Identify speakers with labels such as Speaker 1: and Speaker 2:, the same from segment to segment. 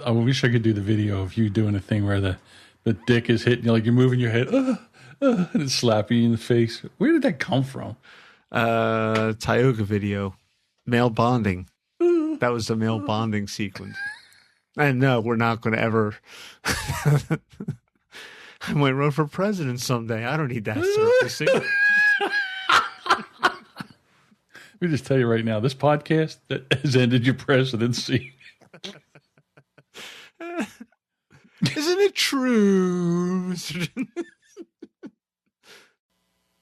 Speaker 1: I wish I could do the video of you doing a thing where the dick is hitting you, like you're moving your head, and it's slapping you in the face. Where did that come from?
Speaker 2: Tioga video. Male bonding. That was the male bonding sequence. And no, we're not going to ever. I might run for president someday. I don't need that surfacing.
Speaker 1: Let me just tell you right now, this podcast that has ended your presidency.
Speaker 2: Isn't it true?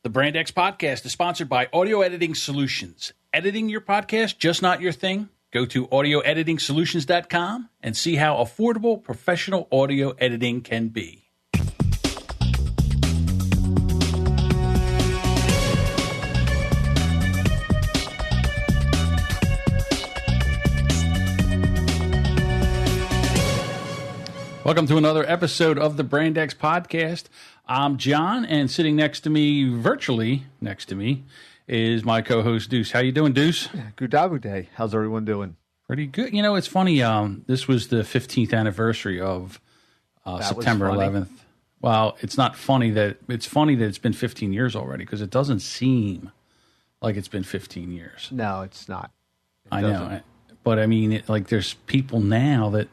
Speaker 3: The Brand X podcast is sponsored by Audio Editing Solutions. Editing your podcast just not your thing? Go to audioeditingsolutions.com and see how affordable professional audio editing can be.
Speaker 1: Welcome to another episode of the Brand X podcast. I'm John, and sitting next to me, virtually next to me, is my co-host Deuce. How you doing, Deuce?
Speaker 2: Good day. How's everyone doing?
Speaker 1: Pretty good. You know, it's funny. This was the 15th anniversary of September 11th. Well, it's not funny that it's been 15 years already, because it doesn't seem like it's been 15 years.
Speaker 2: No, it's not.
Speaker 1: I know, but I mean, there's people now that,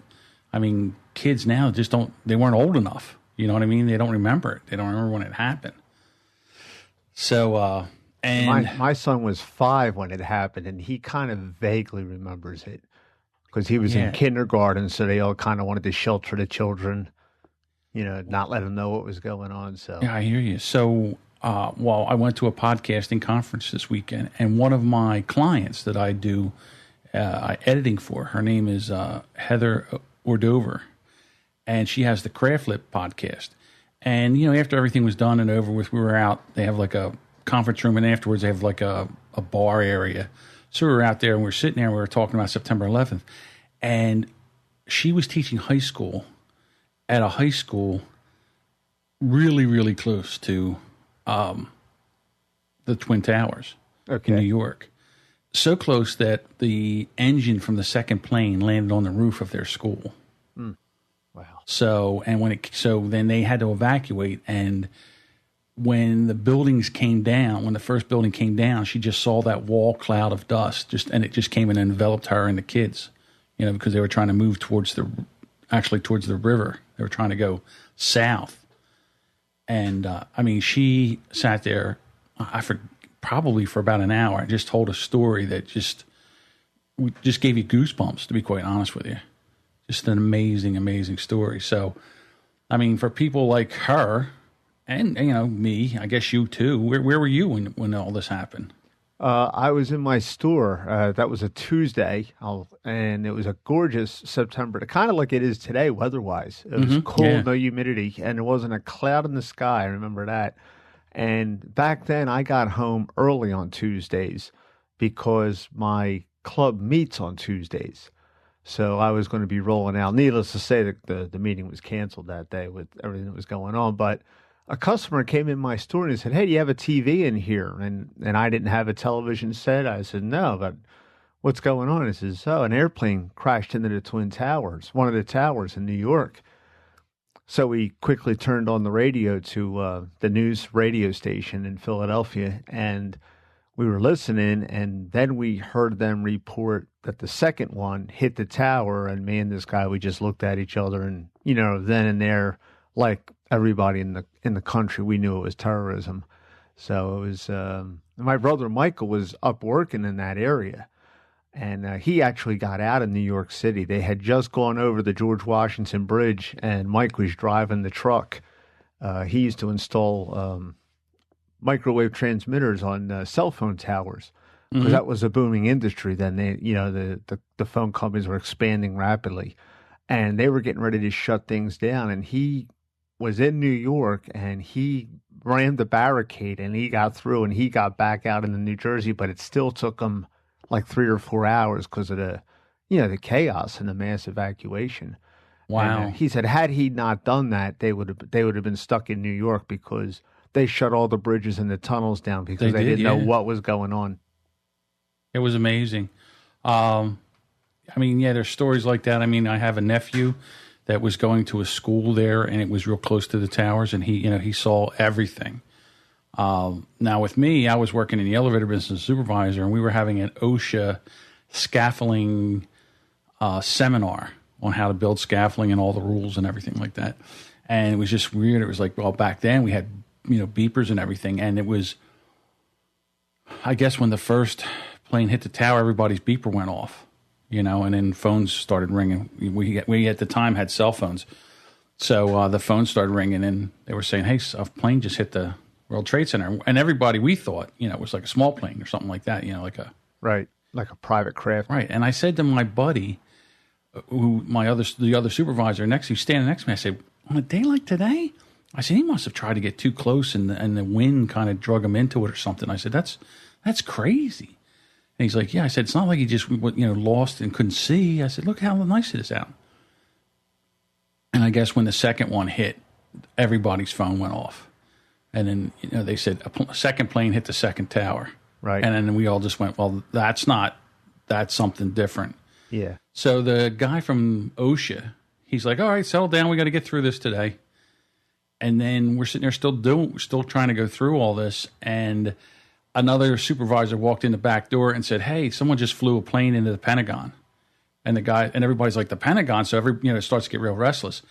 Speaker 1: kids now just they weren't old enough. You know what I mean? They don't remember it. They don't remember when it happened. So, and
Speaker 2: my son was 5 when it happened, and he kind of vaguely remembers it because he was in kindergarten. So they all kind of wanted to shelter the children, not let them know what was going on. So
Speaker 1: yeah, I hear you. So, I went to a podcasting conference this weekend, and one of my clients that I do editing for, her name is Heather Ordover. And she has the Craft Lip podcast. And, after everything was done and over with, we were out. They have like a conference room, and afterwards they have like a bar area. So we were out there, and we were sitting there, and we were talking about September 11th. And she was teaching high school at a high school really, really close to the Twin Towers in New York. So close that the engine from the second plane landed on the roof of their school.
Speaker 2: Mm. Wow.
Speaker 1: So then they had to evacuate, and when the buildings came down, when the first building came down, she just saw that wall cloud of dust, and it just came and enveloped her and the kids, because they were trying to move towards the river. They were trying to go south, and she sat there, probably for about an hour, and just told a story that just gave you goosebumps, to be quite honest with you. Just an amazing, amazing story. So, for people like her and, me, I guess you too, where were you when all this happened?
Speaker 2: I was in my store. That was a Tuesday, and it was a gorgeous September, kind of like it is today weather-wise. It was cold, no humidity, and there wasn't a cloud in the sky. I remember that. And back then, I got home early on Tuesdays because my club meets on Tuesdays. So I was going to be rolling out. Needless to say, the meeting was canceled that day with everything that was going on. But a customer came in my store and he said, "Hey, do you have a TV in here?" And I didn't have a television set. I said, "No, but what's going on?" He says, "Oh, an airplane crashed into the Twin Towers, one of the towers in New York." So we quickly turned on the radio to the news radio station in Philadelphia, and we were listening, and then we heard them report that the second one hit the tower, and me and this guy, we just looked at each other, and then and there, like everybody in the country, we knew it was terrorism. So it was my brother Michael was up working in that area, and he actually got out of New York City. They had just gone over the George Washington Bridge, and Mike was driving the truck. He used to install microwave transmitters on cell phone towers, because that was a booming industry then. They, the phone companies were expanding rapidly, and they were getting ready to shut things down. And he was in New York, and he ran the barricade, and he got through, and he got back out into New Jersey. But it still took him like 3 or 4 hours because of the chaos and the mass evacuation.
Speaker 1: Wow.
Speaker 2: And, he said, had he not done that, they would have been stuck in New York because they shut all the bridges and the tunnels down because they didn't know what was going on.
Speaker 1: It was amazing. I mean, yeah, there's stories like that. I mean, I have a nephew that was going to a school there, and it was real close to the towers, and he saw everything. Now with me, I was working in the elevator business as a supervisor, and we were having an OSHA scaffolding seminar on how to build scaffolding and all the rules and everything like that. And it was just weird. It was like, well, back then we had, beepers and everything. And it was, I guess when the first plane hit the tower, everybody's beeper went off, and then phones started ringing. We at the time had cell phones. So the phone started ringing, and they were saying, hey, a plane just hit the World Trade Center. And everybody, we thought, it was like a small plane or something like that, like a...
Speaker 2: Right, like a private craft.
Speaker 1: Right. And I said to my buddy, the other supervisor standing next to me, I said, on a day like today? I said, he must have tried to get too close, and the wind kind of drug him into it or something. I said, that's crazy. And he's like, yeah. I said, it's not like he just lost and couldn't see. I said, look how nice it is out. And I guess when the second one hit, everybody's phone went off. And then they said a second plane hit the second tower.
Speaker 2: Right.
Speaker 1: And then we all just went, well, that's something different.
Speaker 2: Yeah.
Speaker 1: So the guy from OSHA, he's like, all right, settle down. We got to get through this today. And then we're sitting there still trying to go through all this. And another supervisor walked in the back door and said, hey, someone just flew a plane into the Pentagon. And everybody's like, the Pentagon. So it starts to get real restless.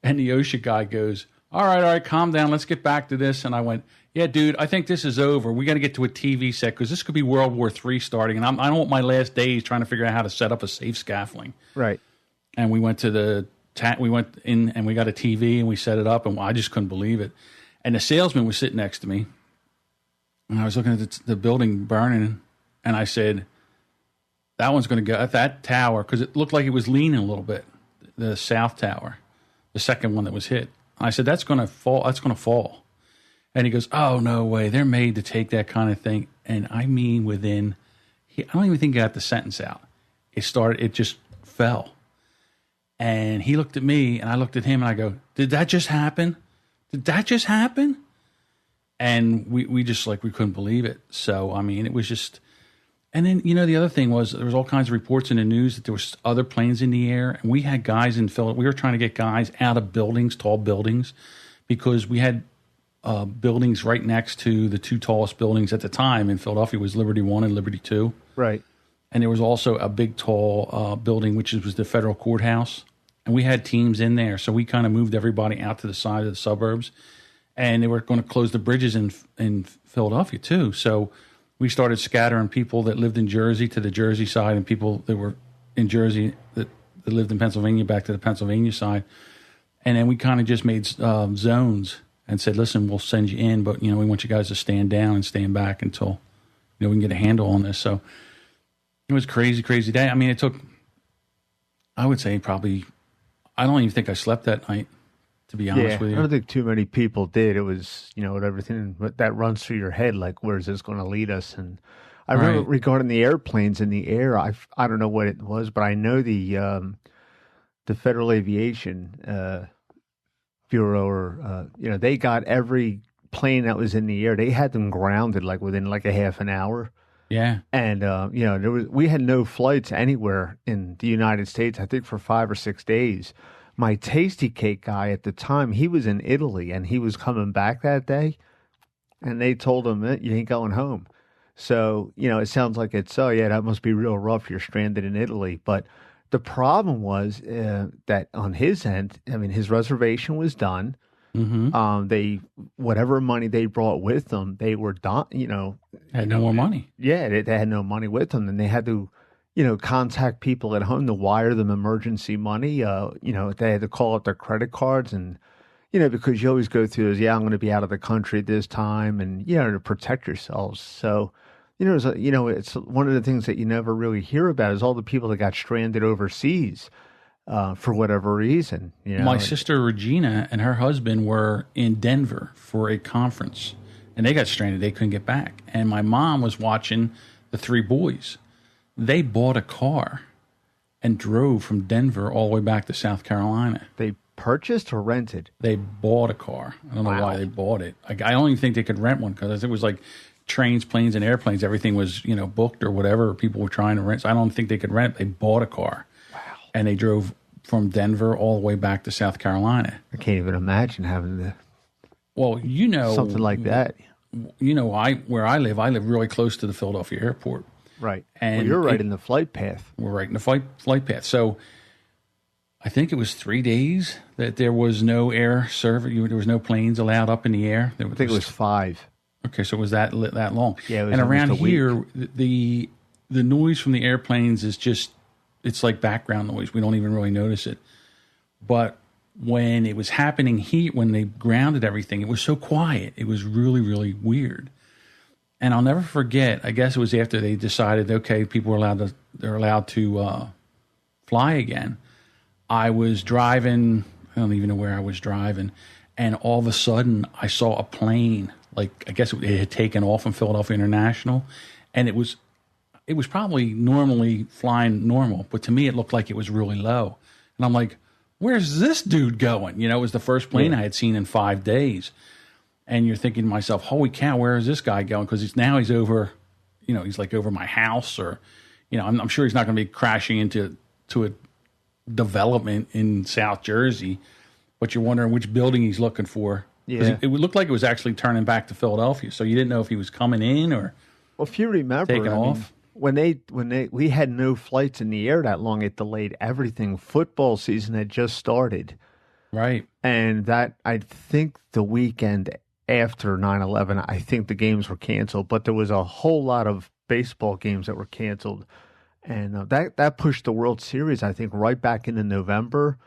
Speaker 1: And the OSHA guy goes, all right, calm down. Let's get back to this. And I went, yeah, dude, I think this is over. We got to get to a TV set because this could be World War III starting. And I don't want my last days trying to figure out how to set up a safe scaffolding.
Speaker 2: Right. And
Speaker 1: we went to we went in and we got a TV and we set it up, and I just couldn't believe it. And the salesman was sitting next to me, and I was looking at the building burning, and I said, that one's going to go at that tower, because it looked like it was leaning a little bit, the south tower, the second one that was hit. And I said, that's going to fall. That's going to fall. And he goes, oh, no way. They're made to take that kind of thing. And I mean, I don't even think he got the sentence out. It just fell. And he looked at me, and I looked at him, and I go, did that just happen? Did that just happen? And we just, we couldn't believe it. So, I mean, it was just... And then, the other thing was there was all kinds of reports in the news that there was other planes in the air, and we had guys in Philadelphia. We were trying to get guys out of buildings, tall buildings, because we had buildings right next to the two tallest buildings at the time in Philadelphia was Liberty 1 and Liberty 2.
Speaker 2: Right.
Speaker 1: And there was also a big, tall building, which was the federal courthouse. And we had teams in there, so we kind of moved everybody out to the side of the suburbs. And they were going to close the bridges in Philadelphia, too. So we started scattering people that lived in Jersey to the Jersey side, and people that were in Jersey that lived in Pennsylvania back to the Pennsylvania side. And then we kind of just made zones and said, listen, we'll send you in, but, we want you guys to stand down and stand back until, we can get a handle on this. So it was a crazy, crazy day. I mean, it took, I would say probably, I don't even think I slept that night, to be honest with you.
Speaker 2: I don't think too many people did. It was, with everything that runs through your head, like, where's this going to lead us? And I remember regarding the airplanes in the air, I don't know what it was, but I know the Federal Aviation Bureau, or, they got every plane that was in the air. They had them grounded, within a half an hour.
Speaker 1: Yeah.
Speaker 2: And, we had no flights anywhere in the United States, I think, for 5 or 6 days. My Tasty Cake guy at the time, he was in Italy, and he was coming back that day, and they told him, you ain't going home. So, it sounds like that must be real rough. You're stranded in Italy. But the problem was that on his end, I mean, his reservation was done. Mm-hmm. Whatever money they brought with them, they were done.
Speaker 1: Had no more money.
Speaker 2: Yeah, they had no money with them, and they had to, contact people at home to wire them emergency money. They had to call up their credit cards, and because you always go through this. I'm going to be out of the country this time, and to protect yourselves. So, it's one of the things that you never really hear about is all the people that got stranded overseas. For whatever reason.
Speaker 1: My sister Regina and her husband were in Denver for a conference, and they got stranded. They couldn't get back. And my mom was watching the three boys. They bought a car and drove from Denver all the way back to South Carolina.
Speaker 2: They purchased or rented?
Speaker 1: They bought a car. I don't know why they bought it. I don't even think they could rent one because it was trains, planes, and airplanes, everything was, booked or whatever. People were trying to rent. So I don't think they could rent. They bought a car.
Speaker 2: Wow.
Speaker 1: And they drove from Denver all the way back to South Carolina.
Speaker 2: I can't even imagine having to.
Speaker 1: Well,
Speaker 2: something like that.
Speaker 1: Where I live really close to the Philadelphia airport.
Speaker 2: Right.
Speaker 1: And
Speaker 2: you're right in the flight path.
Speaker 1: We're right in the flight path. So I think it was 3 days that there was no air service. There was no planes allowed up in the air.
Speaker 2: I think it was 5.
Speaker 1: Okay, so it was that long.
Speaker 2: Yeah, it was
Speaker 1: and around
Speaker 2: almost a week.
Speaker 1: here, the noise from the airplanes is it's like background noise. We don't even really notice it. But when it was happening here, when they grounded everything, it was so quiet. It was really, really weird. And I'll never forget, I guess it was after they decided, okay, people are allowed to fly again. I was driving, I don't even know where I was driving, and all of a sudden I saw a plane, like I guess it had taken off from Philadelphia International, and it was probably normally flying normal, but to me it looked like it was really low. And I'm like, where's this dude going? It was the first plane I had seen in 5 days. And you're thinking to myself, holy cow, where is this guy going? Because he's over, he's like over my house, or, I'm sure he's not going to be crashing into a development in South Jersey. But you're wondering which building he's looking for. Yeah. It looked like it was actually turning back to Philadelphia. So you didn't know if he was coming in or
Speaker 2: if you remember,
Speaker 1: taking off.
Speaker 2: When we had no flights in the air that long, it delayed everything. Football season had just started.
Speaker 1: Right.
Speaker 2: And that, I think the weekend after 9/11, I think the games were canceled, but there was a whole lot of baseball games that were canceled. And that pushed the World Series, I think, right back into November.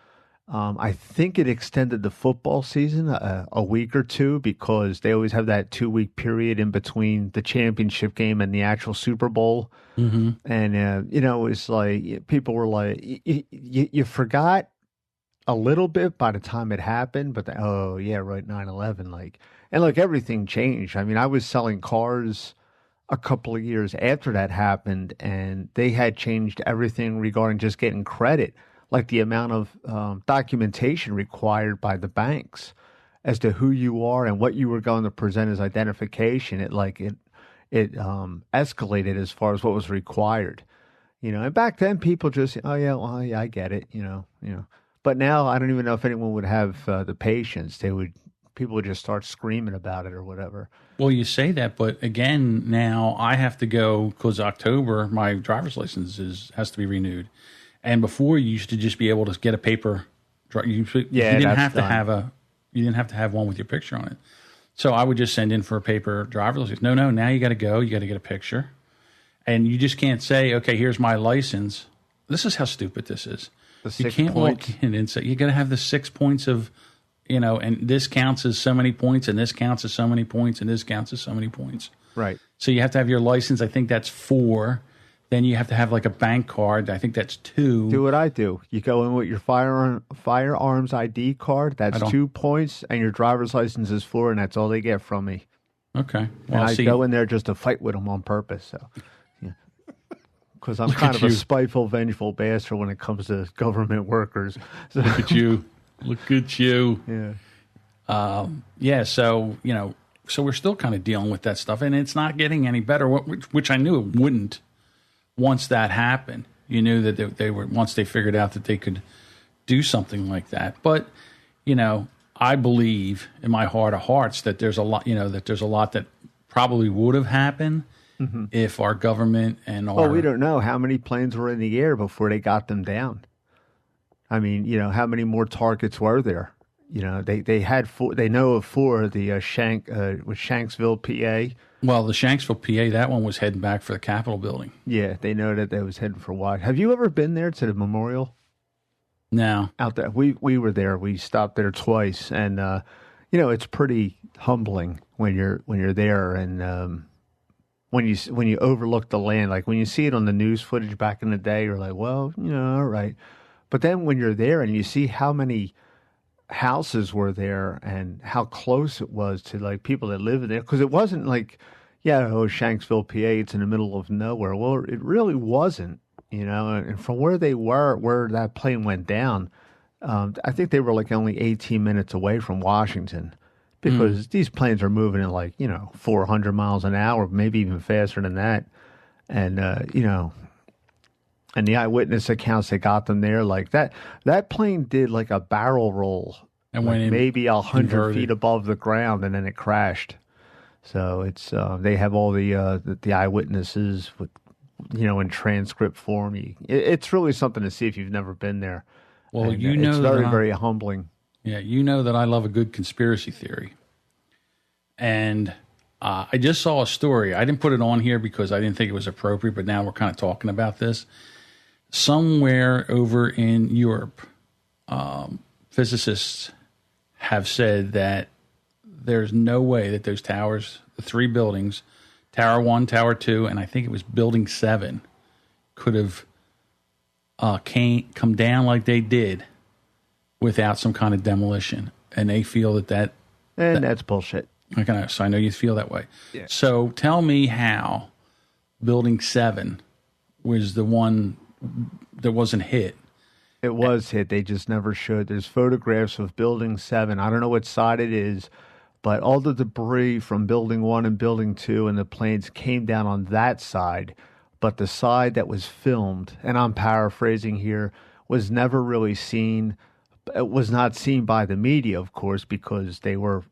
Speaker 2: I think it extended the football season a week or two because they always have that 2-week period in between the championship game and the actual Super Bowl.
Speaker 1: Mm-hmm.
Speaker 2: And, it's like people were like, you forgot a little bit by the time it happened, but 9/11, and everything changed. I mean, I was selling cars a couple of years after that happened, and they had changed everything regarding just getting credit, like the amount of documentation required by the banks as to who you are and what you were going to present as identification. It escalated as far as what was required, And back then, people just, I get it, But now I don't even know if anyone would have the patience. People would just start screaming about it or whatever.
Speaker 1: Well, you say that, but again, now I have to go because October, my driver's license has to be renewed. And before, you used to just be able to get a paper. You didn't have to have one with your picture on it. So I would just send in for a paper driver's license. No, now you got to go. You got to get a picture, and you just can't say, "Okay, here's my license." This is how stupid this is. You can't walk in and say you got to have the 6 points of, and this counts as so many points, and this counts as so many points, and this counts as so many points.
Speaker 2: Right.
Speaker 1: So you have to have your license. I think that's 4. Then you have to have like a bank card. I think that's 2.
Speaker 2: Do what I do. You go in with your firearms ID card. That's 2 points, and your driver's license is 4, and that's all they get from me.
Speaker 1: Okay.
Speaker 2: Well, and I go in there just to fight with them on purpose. So, because I'm kind of a spiteful, vengeful bastard when it comes to government workers. So.
Speaker 1: Look at you. Look at you.
Speaker 2: Yeah.
Speaker 1: So, so we're still kind of dealing with that stuff, and it's not getting any better, which I knew it wouldn't once that happened. You knew that they were, once they figured out that they could do something like that. But, I believe in my heart of hearts that there's a lot, that probably would have happened if our government and our...
Speaker 2: Well, we don't know how many planes were in the air before they got them down. I mean, how many more targets were there? They had 4. They know of 4. The was Shanksville, PA.
Speaker 1: Well, the Shanksville, PA, that one was heading back for the Capitol building.
Speaker 2: Yeah, they know that was heading for what? Have you ever been there to the memorial?
Speaker 1: No.
Speaker 2: Out there, we were there. We stopped there twice, and it's pretty humbling when you're there, and when you overlook the land, like when you see it on the news footage back in the day, you're like, well, all right. But then when you're there and you see how many houses were there and how close it was to like people that live there, because it wasn't like, Shanksville, PA, it's in the middle of nowhere. Well, it really wasn't, and from where they were, where that plane went down, I think they were like only 18 minutes away from Washington, because these planes are moving at like, 400 miles an hour, maybe even faster than that. And, and the eyewitness accounts that got them there, like that plane did like a barrel roll and like went maybe 100 feet above the ground, and then it crashed. So it's they have all the eyewitnesses with, in transcript form. It's really something to see if you've never been there.
Speaker 1: Well,
Speaker 2: and, it's very, very humbling.
Speaker 1: Yeah, you know that I love a good conspiracy theory. And I just saw a story. I didn't put it on here because I didn't think it was appropriate, but now we're kind of talking about this. Somewhere over in Europe, physicists have said that there's no way that those towers, the three buildings, Tower 1, Tower 2, and I think it was Building 7, could have come down like they did without some kind of demolition. And they feel that's bullshit. Okay, so I know you feel that way. Yeah. So tell me how Building 7 was the one that wasn't hit.
Speaker 2: It was hit. They just never showed. There's photographs of Building 7. I don't know what side it is, but all the debris from Building 1 and Building 2 and the planes came down on that side. But the side that was filmed, and I'm paraphrasing here, was never really seen. It was not seen by the media, of course, because they were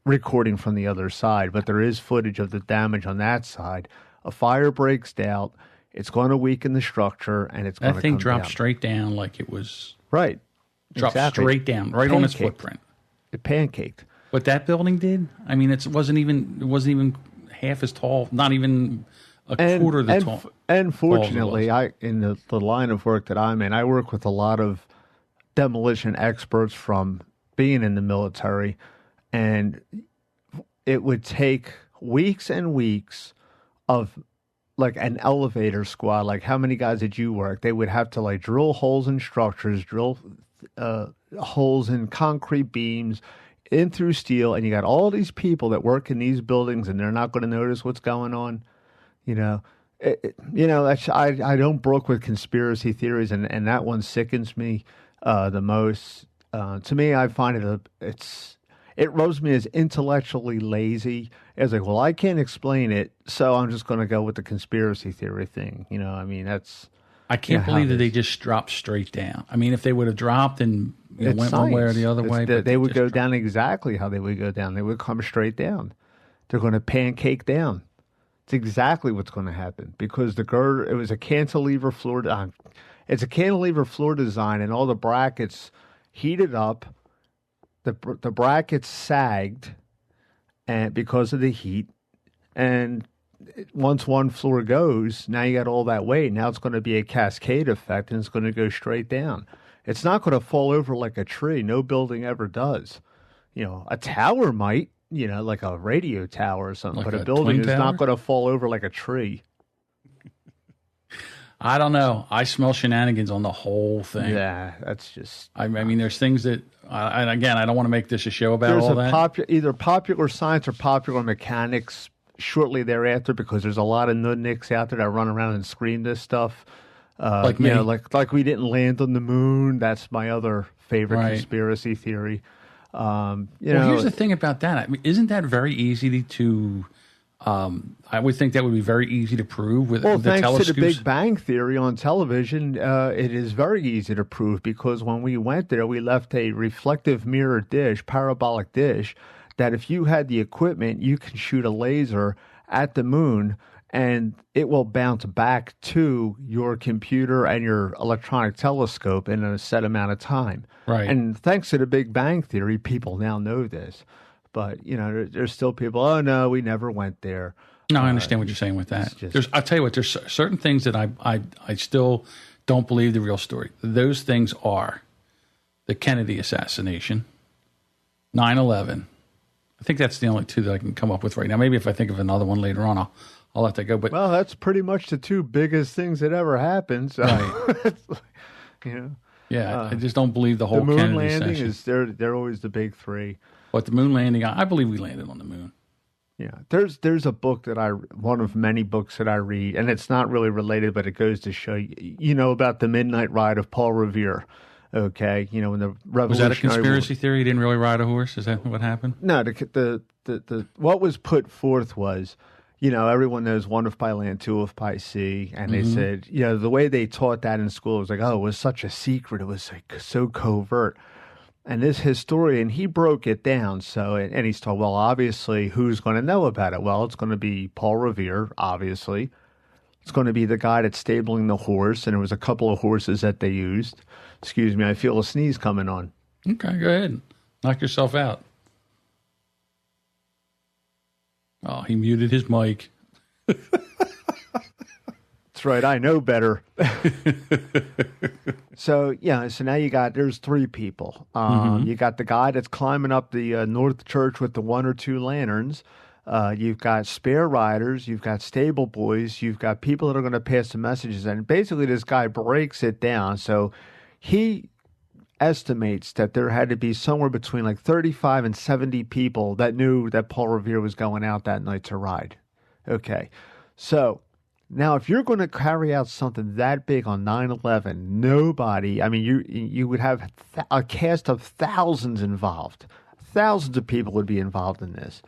Speaker 2: recording from the other side. But there is footage of the damage on that side. A fire breaks out. It's going to weaken the structure, and it's going to come down.
Speaker 1: That thing dropped straight down like it was...
Speaker 2: Right.
Speaker 1: Dropped straight down, right on its footprint.
Speaker 2: It pancaked.
Speaker 1: What that building did, I mean, it wasn't even half as tall, not even a quarter the tall.
Speaker 2: And fortunately, in the line of work that I'm in, I work with a lot of demolition experts from being in the military, and it would take weeks and weeks of like an elevator squad. Like, how many guys did you work? They would have to like drill holes in structures, drill holes in concrete beams, in through steel, and you got all these people that work in these buildings, and they're not going to notice what's going on. I don't brook with conspiracy theories, and that one sickens me the most. To me, I find it rubs me as intellectually lazy. It's like, well, I can't explain it, so I'm just going to go with the conspiracy theory thing. That's...
Speaker 1: I can't believe that they just dropped straight down. I mean, if they would have dropped and went
Speaker 2: science.
Speaker 1: One way or the other way.
Speaker 2: They would go down exactly how they would go down. They would come straight down. They're going to pancake down. It's exactly what's going to happen because it was a cantilever floor. It's a cantilever floor design, and all the brackets heated up. The brackets sagged, and because of the heat, and once one floor goes, now you got all that weight. Now it's going to be a cascade effect, and it's going to go straight down. It's not going to fall over like a tree. No building ever does. A tower might, like a radio tower or something, like but a building is not going to fall over like a tree.
Speaker 1: I don't know. I smell shenanigans on the whole thing.
Speaker 2: Yeah, that's just...
Speaker 1: I mean, there's things that... and again, I don't want to make this a show about all that.
Speaker 2: Either popular science or popular mechanics shortly thereafter, because there's a lot of nudniks out there that run around and scream this stuff. Like me. Like we didn't land on the moon. That's my other favorite conspiracy theory.
Speaker 1: Here's the thing about that. I mean, isn't that very easy to... I would think that would be very easy to prove with the telescopes.
Speaker 2: Thanks to the Big Bang Theory on television, it is very easy to prove because when we went there, we left a reflective mirror dish, parabolic dish, that if you had the equipment, you can shoot a laser at the moon and it will bounce back to your computer and your electronic telescope in a set amount of time.
Speaker 1: Right.
Speaker 2: And thanks to the Big Bang Theory, people now know this. But, there's still people, oh, no, we never went there.
Speaker 1: No, I understand what you're saying with that. I'll tell you what, there's certain things that I still don't believe the real story. Those things are the Kennedy assassination, 9/11. I think that's the only two that I can come up with right now. Maybe if I think of another one later on, I'll let that go. But
Speaker 2: that's pretty much the two biggest things that ever happened. So,
Speaker 1: right. Yeah, I just don't believe the whole Kennedy
Speaker 2: moon landing
Speaker 1: session.
Speaker 2: They're always the big three.
Speaker 1: But the moon landing, I believe we landed on the moon.
Speaker 2: Yeah, there's a book one of many books that I read, and it's not really related, but it goes to show you about the midnight ride of Paul Revere. Okay, when the Revolutionary
Speaker 1: Was that a conspiracy theory? He didn't really ride a horse? Is that what happened?
Speaker 2: No, the what was put forth was, everyone knows one if by land, two if by sea, and they said, the way they taught that in school was like, oh, it was such a secret, it was like so covert. And this historian, he broke it down. So, and he's told, well, obviously, who's going to know about it? Well, it's going to be Paul Revere, obviously. It's going to be the guy that's stabling the horse, and there was a couple of horses that they used. Excuse me, I feel a sneeze coming on.
Speaker 1: Okay, go ahead. Knock yourself out. Oh, he muted his mic.
Speaker 2: That's right, I know better. So now there's three people. You got the guy that's climbing up the North Church with the one or two lanterns. You've got spare riders. You've got stable boys. You've got people that are going to pass the messages. And basically this guy breaks it down. So he estimates that there had to be somewhere between like 35 and 70 people that knew that Paul Revere was going out that night to ride. Okay, so now if you're going to carry out something that big on 9/11, nobody, I mean, you would have a cast of thousands involved. Thousands of people would be involved in this.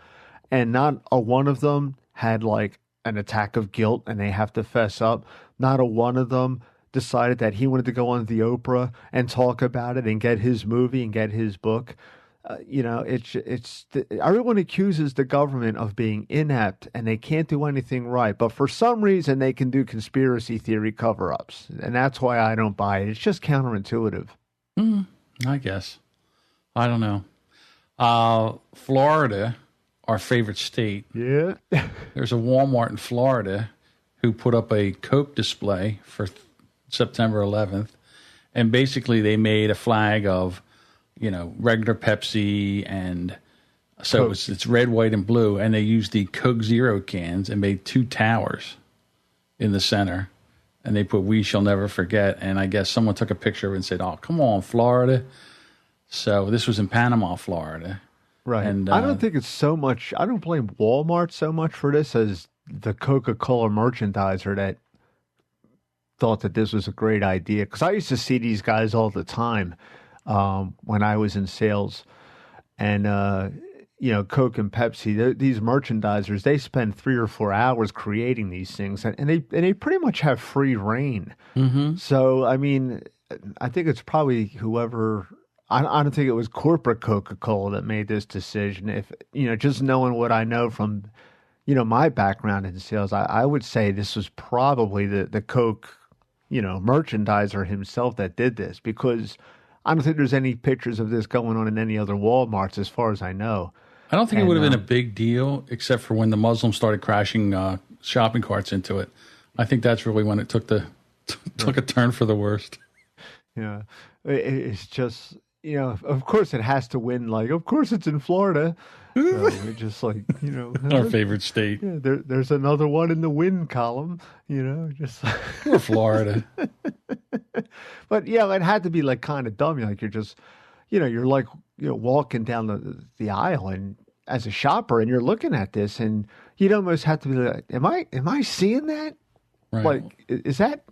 Speaker 2: And not a one of them had like an attack of guilt and they have to fess up. Not a one of them decided that he wanted to go on the Oprah and talk about it and get his movie and get his book. Everyone accuses the government of being inept and they can't do anything right. But for some reason, they can do conspiracy theory cover-ups. And that's why I don't buy it. It's just counterintuitive.
Speaker 1: I guess. I don't know. Florida, our favorite state.
Speaker 2: Yeah.
Speaker 1: There's a Walmart in Florida who put up a Coke display for September 11th. And basically they made a flag of, regular Pepsi, and so it's red, white, and blue. And they used the Coke Zero cans and made two towers in the center. And they put "We Shall Never Forget." And I guess someone took a picture of it and said, "Oh, come on, Florida." So this was in Panama, Florida.
Speaker 2: Right.
Speaker 1: And
Speaker 2: I don't think it's so much, I don't blame Walmart so much for this as the Coca-Cola merchandiser that thought that this was a great idea. Because I used to see these guys all the time when I was in sales. And, Coke and Pepsi, these merchandisers, they spend 3 or 4 hours creating these things. And they pretty much have free reign. Mm-hmm. So, I mean, I think it's probably whoever... I don't think it was corporate Coca-Cola that made this decision. If, just knowing what I know from, my background in sales, I would say this was probably the Coke, merchandiser himself that did this, because I don't think there's any pictures of this going on in any other Walmarts as far as I know.
Speaker 1: I don't think it would have been a big deal except for when the Muslims started crashing shopping carts into it. I think that's really when it took a turn for the worst.
Speaker 2: Yeah, it's just... of course it has to win. Like, of course it's in Florida. So we're just like,
Speaker 1: our favorite state.
Speaker 2: Yeah, there's another one in the win column. Just like
Speaker 1: or Florida.
Speaker 2: But yeah, it had to be like kind of dumb. Like you're just, you're like, walking down the aisle and as a shopper, and you're looking at this, and you'd almost have to be like, am I seeing that?
Speaker 1: Right.
Speaker 2: Like, is that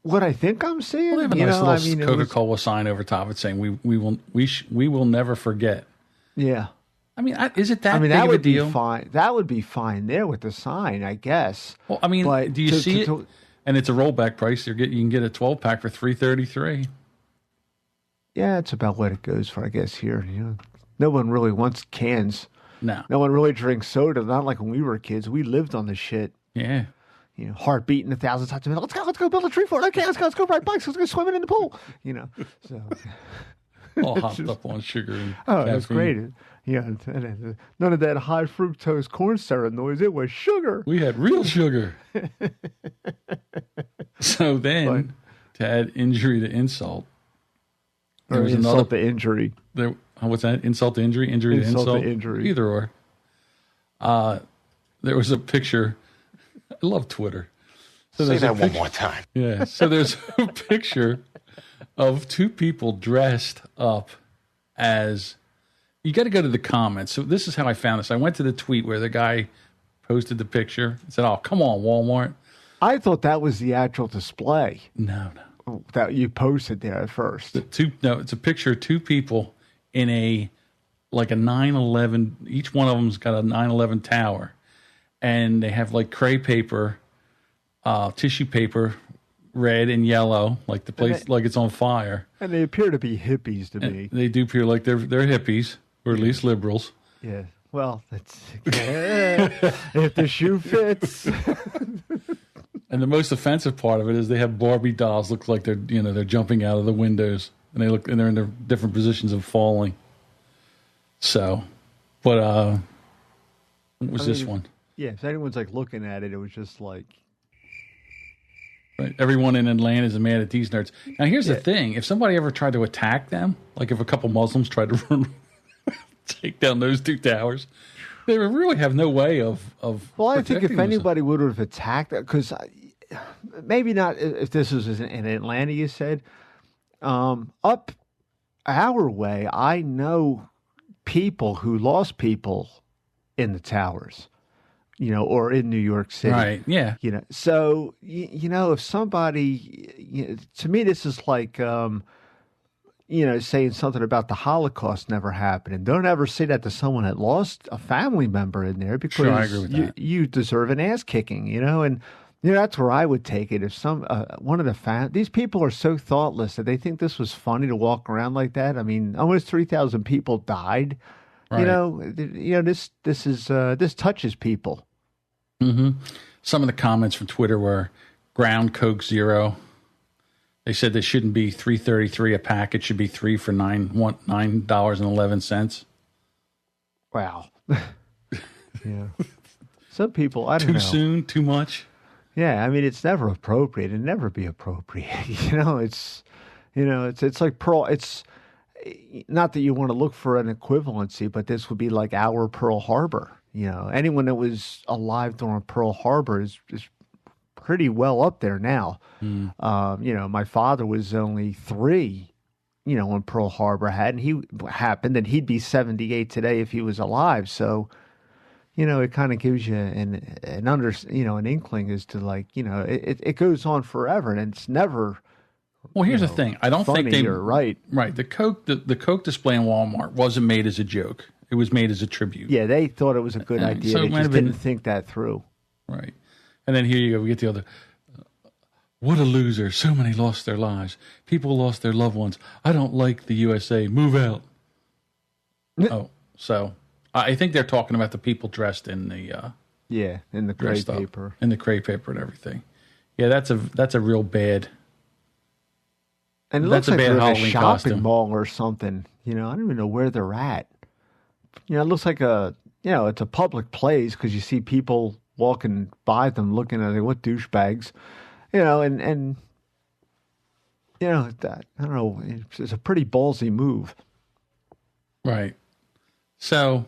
Speaker 2: what I think I'm seeing?
Speaker 1: Well, they have a nice little Coca-Cola sign over top of it saying we will never forget.
Speaker 2: Yeah.
Speaker 1: I mean, is it that big
Speaker 2: that
Speaker 1: of
Speaker 2: would
Speaker 1: a deal?
Speaker 2: Be fine. That would be fine there with the sign, I guess.
Speaker 1: Well, I mean, do you see it? And it's a rollback price. You can get a 12-pack for $3.33.
Speaker 2: Yeah, it's about what it goes for, I guess, here. No one really wants cans.
Speaker 1: No
Speaker 2: one really drinks soda. Not like when we were kids. We lived on the shit.
Speaker 1: Yeah.
Speaker 2: Heart beating 1,000 times a minute. Let's go build a tree fort. Okay, let's go ride bikes. Let's go swimming in the pool. So
Speaker 1: all hopped up on sugar and
Speaker 2: that's great. Yeah, and none of that high fructose corn syrup noise. It was sugar.
Speaker 1: We had real sugar. So then, to add injury to insult,
Speaker 2: there was insult to injury.
Speaker 1: What's that? Insult to injury? Injury to insult?
Speaker 2: To injury.
Speaker 1: Either or. There was a picture. I love Twitter.
Speaker 4: So say that one more time.
Speaker 1: Yeah. So there's a picture of two people dressed up as... You got to go to the comments. So this is how I found this. I went to the tweet where the guy posted the picture and said, "Oh, come on, Walmart."
Speaker 2: I thought that was the actual display.
Speaker 1: No.
Speaker 2: that you posted there at first.
Speaker 1: It's a picture of two people in a 9/11. Each one of them's got a 9/11 tower, and they have like crepe paper, tissue paper, red and yellow, like the place, like it's on fire.
Speaker 2: And they appear to be hippies to me.
Speaker 1: They do appear like they're hippies, or at least liberals.
Speaker 2: Yeah. Well, that's if the shoe fits.
Speaker 1: And the most offensive part of it is they have Barbie dolls look like they're jumping out of the windows, and they're in their different positions of falling. So, but what was this one?
Speaker 2: Yeah, if anyone's like looking at it, it was just like.
Speaker 1: Right. Everyone in Atlanta is mad at these nerds. Now, here's the thing: if somebody ever tried to attack them, like if a couple Muslims tried to take down those two towers, they really have no way of.
Speaker 2: Well, I think if anybody would have attacked, because maybe not if this was in Atlanta, you said, up our way, I know people who lost people in the towers. Or in New York City.
Speaker 1: Right, yeah.
Speaker 2: So, if somebody, to me, this is like, saying something about the Holocaust never happened. And don't ever say that to someone that lost a family member in there, because
Speaker 1: I agree with that.
Speaker 2: You deserve an ass kicking, and, that's where I would take it. If one of the these people are so thoughtless that they think this was funny to walk around like that. I mean, almost 3,000 people died. Right. This touches people.
Speaker 1: Mm-hmm. Some of the comments from Twitter were ground Coke Zero. They said they shouldn't be $3.33 a pack. It should be 3 for $9.11.
Speaker 2: Wow. Yeah. Some people, I don't know.
Speaker 1: Too soon, too much.
Speaker 2: Yeah, I mean, it's never appropriate. It'd never be appropriate. It's like Pearl. It's not that you want to look for an equivalency, but this would be like our Pearl Harbor. Anyone that was alive during Pearl Harbor is pretty well up there now. My father was only 3, when Pearl Harbor happened, and he'd be 78 today if he was alive. So, it kind of gives you an inkling as to it goes on forever, and it's never.
Speaker 1: Well, here's the thing. I don't think they
Speaker 2: are right.
Speaker 1: Right. The Coke display in Walmart wasn't made as a joke. It was made as a tribute.
Speaker 2: Yeah, they thought it was a good idea.
Speaker 1: So
Speaker 2: they just didn't think that through.
Speaker 1: Right. And then here you go. We get the other. What a loser. So many lost their lives. People lost their loved ones. I don't like the USA. Move out. So I think they're talking about the people dressed in the.
Speaker 2: In the crepe paper.
Speaker 1: In the crepe paper and everything. Yeah, that's a real bad.
Speaker 2: And it looks like they're in a shopping mall or something. I don't even know where they're at. It looks like it's a public place because you see people walking by them looking at it. What douchebags, and that, I don't know. It's a pretty ballsy move.
Speaker 1: Right. So,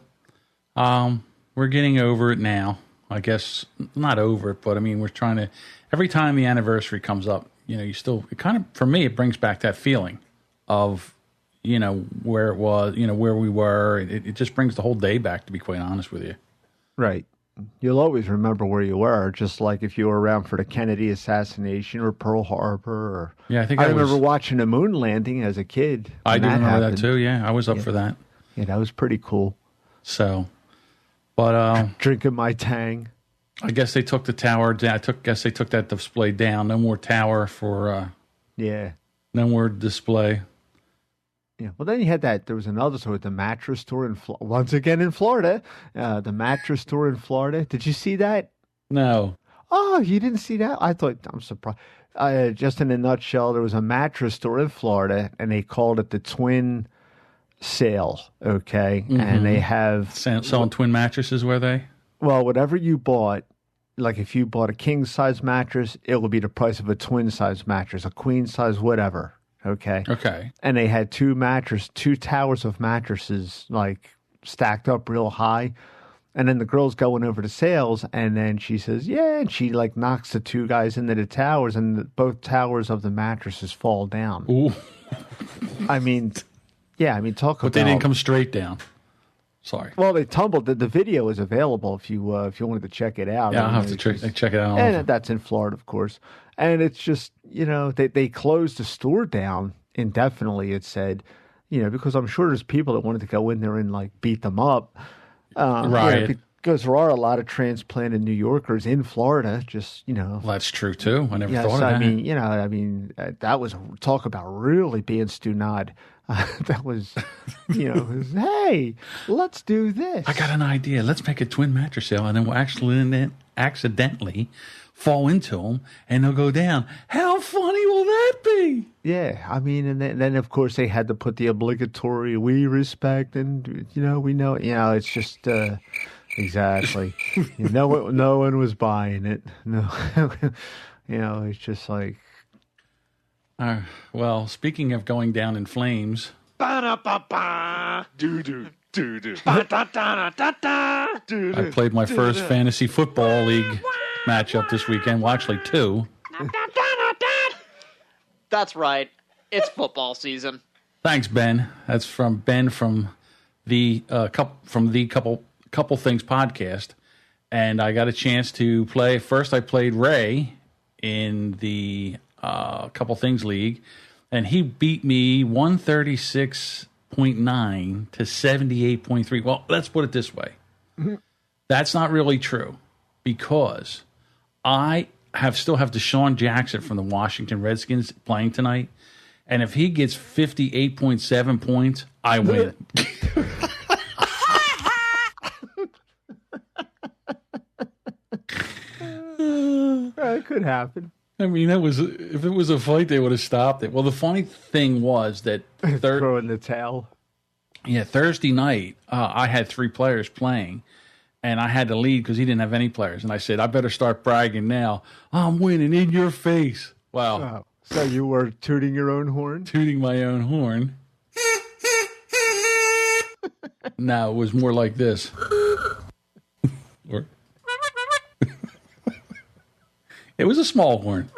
Speaker 1: we're getting over it now. I guess not over it, but I mean, we're trying to, every time the anniversary comes up, it kind of, for me, it brings back that feeling of, where it was, where we were. It just brings the whole day back, to be quite honest with you.
Speaker 2: Right. You'll always remember where you were, just like if you were around for the Kennedy assassination or Pearl Harbor. I remember watching the moon landing as a kid.
Speaker 1: I do remember that too, yeah. I was up for that.
Speaker 2: Yeah, that was pretty cool.
Speaker 1: So, but...
Speaker 2: drinking my Tang.
Speaker 1: I guess they took the tower down. Guess they took that display down. No more tower for... no more display.
Speaker 2: Yeah. Well, then you had that. There was another store at the mattress store once again in Florida. The mattress store in Florida. Did you see that?
Speaker 1: No.
Speaker 2: Oh, you didn't see that? I'm surprised. Just in a nutshell, there was a mattress store in Florida, and they called it the Twin Sale. Okay, mm-hmm. And they have
Speaker 1: selling twin mattresses. Were they?
Speaker 2: Well, whatever you bought, like if you bought a king size mattress, it will be the price of a twin size mattress, a queen size, whatever. Okay. And they had two towers of mattresses, like stacked up real high. And then the girl's going over to sales, and then she says, yeah, and she like knocks the two guys into the towers, and both towers of the mattresses fall down.
Speaker 1: Ooh.
Speaker 2: I mean, talk about.
Speaker 1: But they didn't come straight down. Sorry.
Speaker 2: Well, they tumbled. The video is available if you wanted to check it out.
Speaker 1: Yeah, I'll have to check it out.
Speaker 2: And that's in Florida, of course. And it's just, they closed the store down indefinitely, it said, because I'm sure there's people that wanted to go in there and, like, beat them up.
Speaker 1: Right.
Speaker 2: Because there are a lot of transplanted New Yorkers in Florida, just,
Speaker 1: Well, that's true, too. I never thought of that.
Speaker 2: I mean, that was, talk about really being Stu-Nod. That was, hey, let's do this.
Speaker 1: I got an idea. Let's make a twin mattress sale, and then we'll actually accidentally fall into them, and they'll go down. How funny will that be?
Speaker 2: Yeah, I mean, and then of course they had to put the obligatory "we respect" and we know. It's just exactly. No one was buying it. No, it's just like.
Speaker 1: Well, speaking of going down in flames. I played my first fantasy football league matchup this weekend. Well, actually, 2.
Speaker 5: That's right. It's football season.
Speaker 1: Thanks, Ben. That's from Ben from the Couple Things podcast, and I got a chance to play. First, I played Ray in the Couple Things League, and he beat me 136.9 to 78.3. Well, let's put it this way. Mm-hmm. That's not really true because I still have Deshaun Jackson from the Washington Redskins playing tonight, and if he gets 58.7 points, I win.
Speaker 2: It could happen.
Speaker 1: I mean, if it was a fight, they would have stopped it. Well, the funny thing was that
Speaker 2: throw in the towel.
Speaker 1: Yeah, Thursday night, I had 3 players playing, and I had to lead because he didn't have any players. And I said, I better start bragging now. I'm winning in your face. Wow.
Speaker 2: Oh, so you were tooting your own horn?
Speaker 1: Tooting my own horn. No, it was more like this. It was a small horn.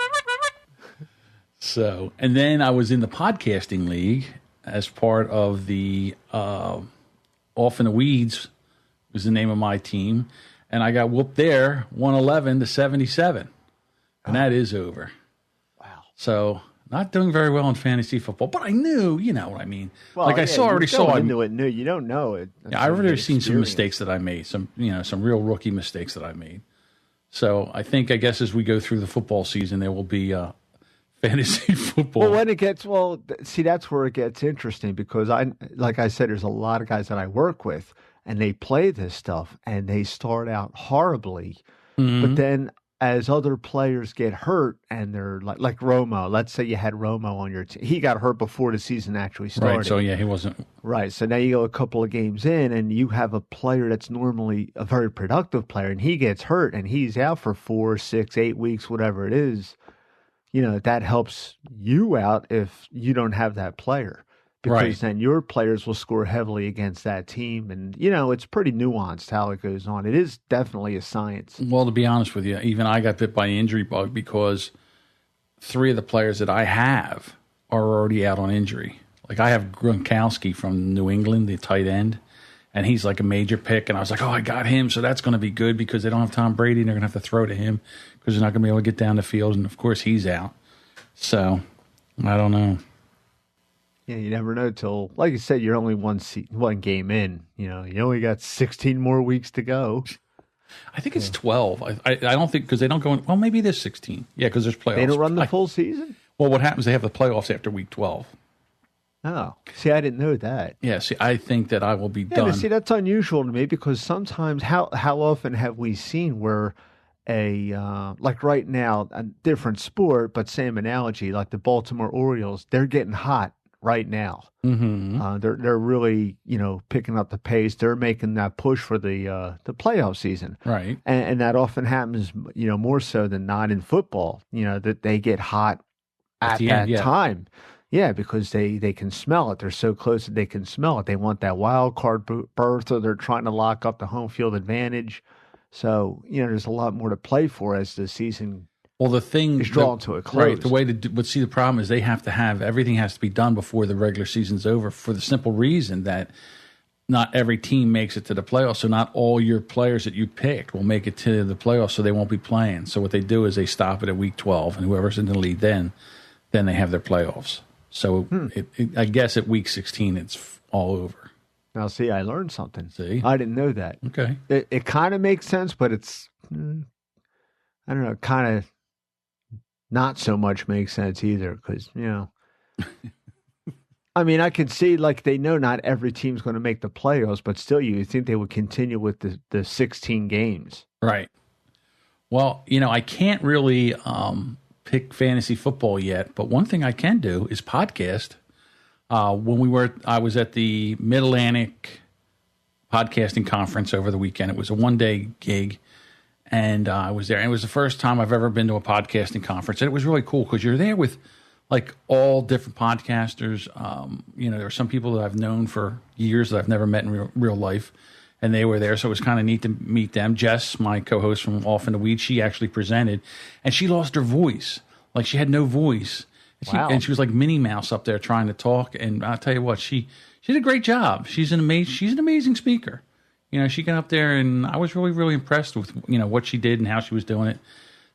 Speaker 1: So, and then I was in the podcasting league as part of the Off in the Weeds was the name of my team, and I got whooped there 111 to 77, and that is over.
Speaker 2: Wow.
Speaker 1: So, not doing very well in fantasy football, but I knew, you know what I mean.
Speaker 2: Well,
Speaker 1: like I already saw
Speaker 2: into it new. You don't know it.
Speaker 1: Yeah, I've already seen some mistakes that I made, some real rookie mistakes that I made. So I guess as we go through the football season, there will be fantasy football.
Speaker 2: Well, when it gets, see, that's where it gets interesting because like I said, there's a lot of guys that I work with and they play this stuff and they start out horribly. Mm-hmm. But then as other players get hurt and they're like Romo, let's say you had Romo on your team. He got hurt before the season actually started.
Speaker 1: Right, so yeah, he wasn't.
Speaker 2: Right, so now you go a couple of games in and you have a player that's normally a very productive player and he gets hurt and he's out for 4, 6, 8 weeks, whatever it is. That helps you out if you don't have that player. Because then your players will score heavily against that team. And, it's pretty nuanced how it goes on. It is definitely a science.
Speaker 1: Well, to be honest with you, even I got bit by an injury bug because 3 of the players that I have are already out on injury. Like I have Gronkowski from New England, the tight end, and he's like a major pick. And I was like, I got him. So that's going to be good because they don't have Tom Brady and they're going to have to throw to him because they're not going to be able to get down the field. And, of course, he's out. So I don't know.
Speaker 2: Yeah, you never know till, like you said, you're only one game in. You only got 16 more weeks to go.
Speaker 1: I think it's 12. I don't think because they don't go in. Well, maybe it is 16. Yeah, because there's playoffs.
Speaker 2: They don't run the full season?
Speaker 1: Well, what happens? They have the playoffs after week 12.
Speaker 2: Oh, see, I didn't know that.
Speaker 1: Yeah, see, I think that I will be done.
Speaker 2: But see, that's unusual to me because sometimes, how often have we seen where like right now, a different sport, but same analogy, like the Baltimore Orioles, they're getting hot right now.
Speaker 1: Mm-hmm.
Speaker 2: They're really, picking up the pace. They're making that push for the playoff season.
Speaker 1: Right.
Speaker 2: And that often happens, more so than not in football, that they get hot at that time. Yeah, because they can smell it. They're so close that they can smell it. They want that wild card berth, or they're trying to lock up the home field advantage. So, there's a lot more to play for as the season is drawn to a close.
Speaker 1: Right. The way to do, but see, the problem is they have to have everything has to be done before the regular season's over for the simple reason that not every team makes it to the playoffs. So not all your players that you picked will make it to the playoffs, so they won't be playing. So what they do is they stop it at week 12, and whoever's in the lead then they have their playoffs. So I guess at week 16 it's all over.
Speaker 2: Now, see, I learned something.
Speaker 1: See?
Speaker 2: I didn't know that.
Speaker 1: Okay.
Speaker 2: It kind of makes sense, but it's, I don't know, kind of not so much makes sense either because, I mean, I could see like they know not every team's going to make the playoffs, but still you think they would continue with the 16 games.
Speaker 1: Right. Well, I can't really pick fantasy football yet, but one thing I can do is podcast. I was at the Mid-Atlantic Podcasting Conference over the weekend. It was a one-day gig, and I was there. And it was the first time I've ever been to a podcasting conference, and it was really cool because you're there with like all different podcasters. There are some people that I've known for years that I've never met in real life, and they were there, so it was kind of neat to meet them. Jess, my co-host from Off in the Weeds, she actually presented, and she lost her voice. Like she had no voice.
Speaker 2: Wow.
Speaker 1: And she was like Minnie Mouse up there trying to talk. And I'll tell you what, she did a great job. She's an amazing speaker. She got up there, and I was really, really impressed with what she did and how she was doing it.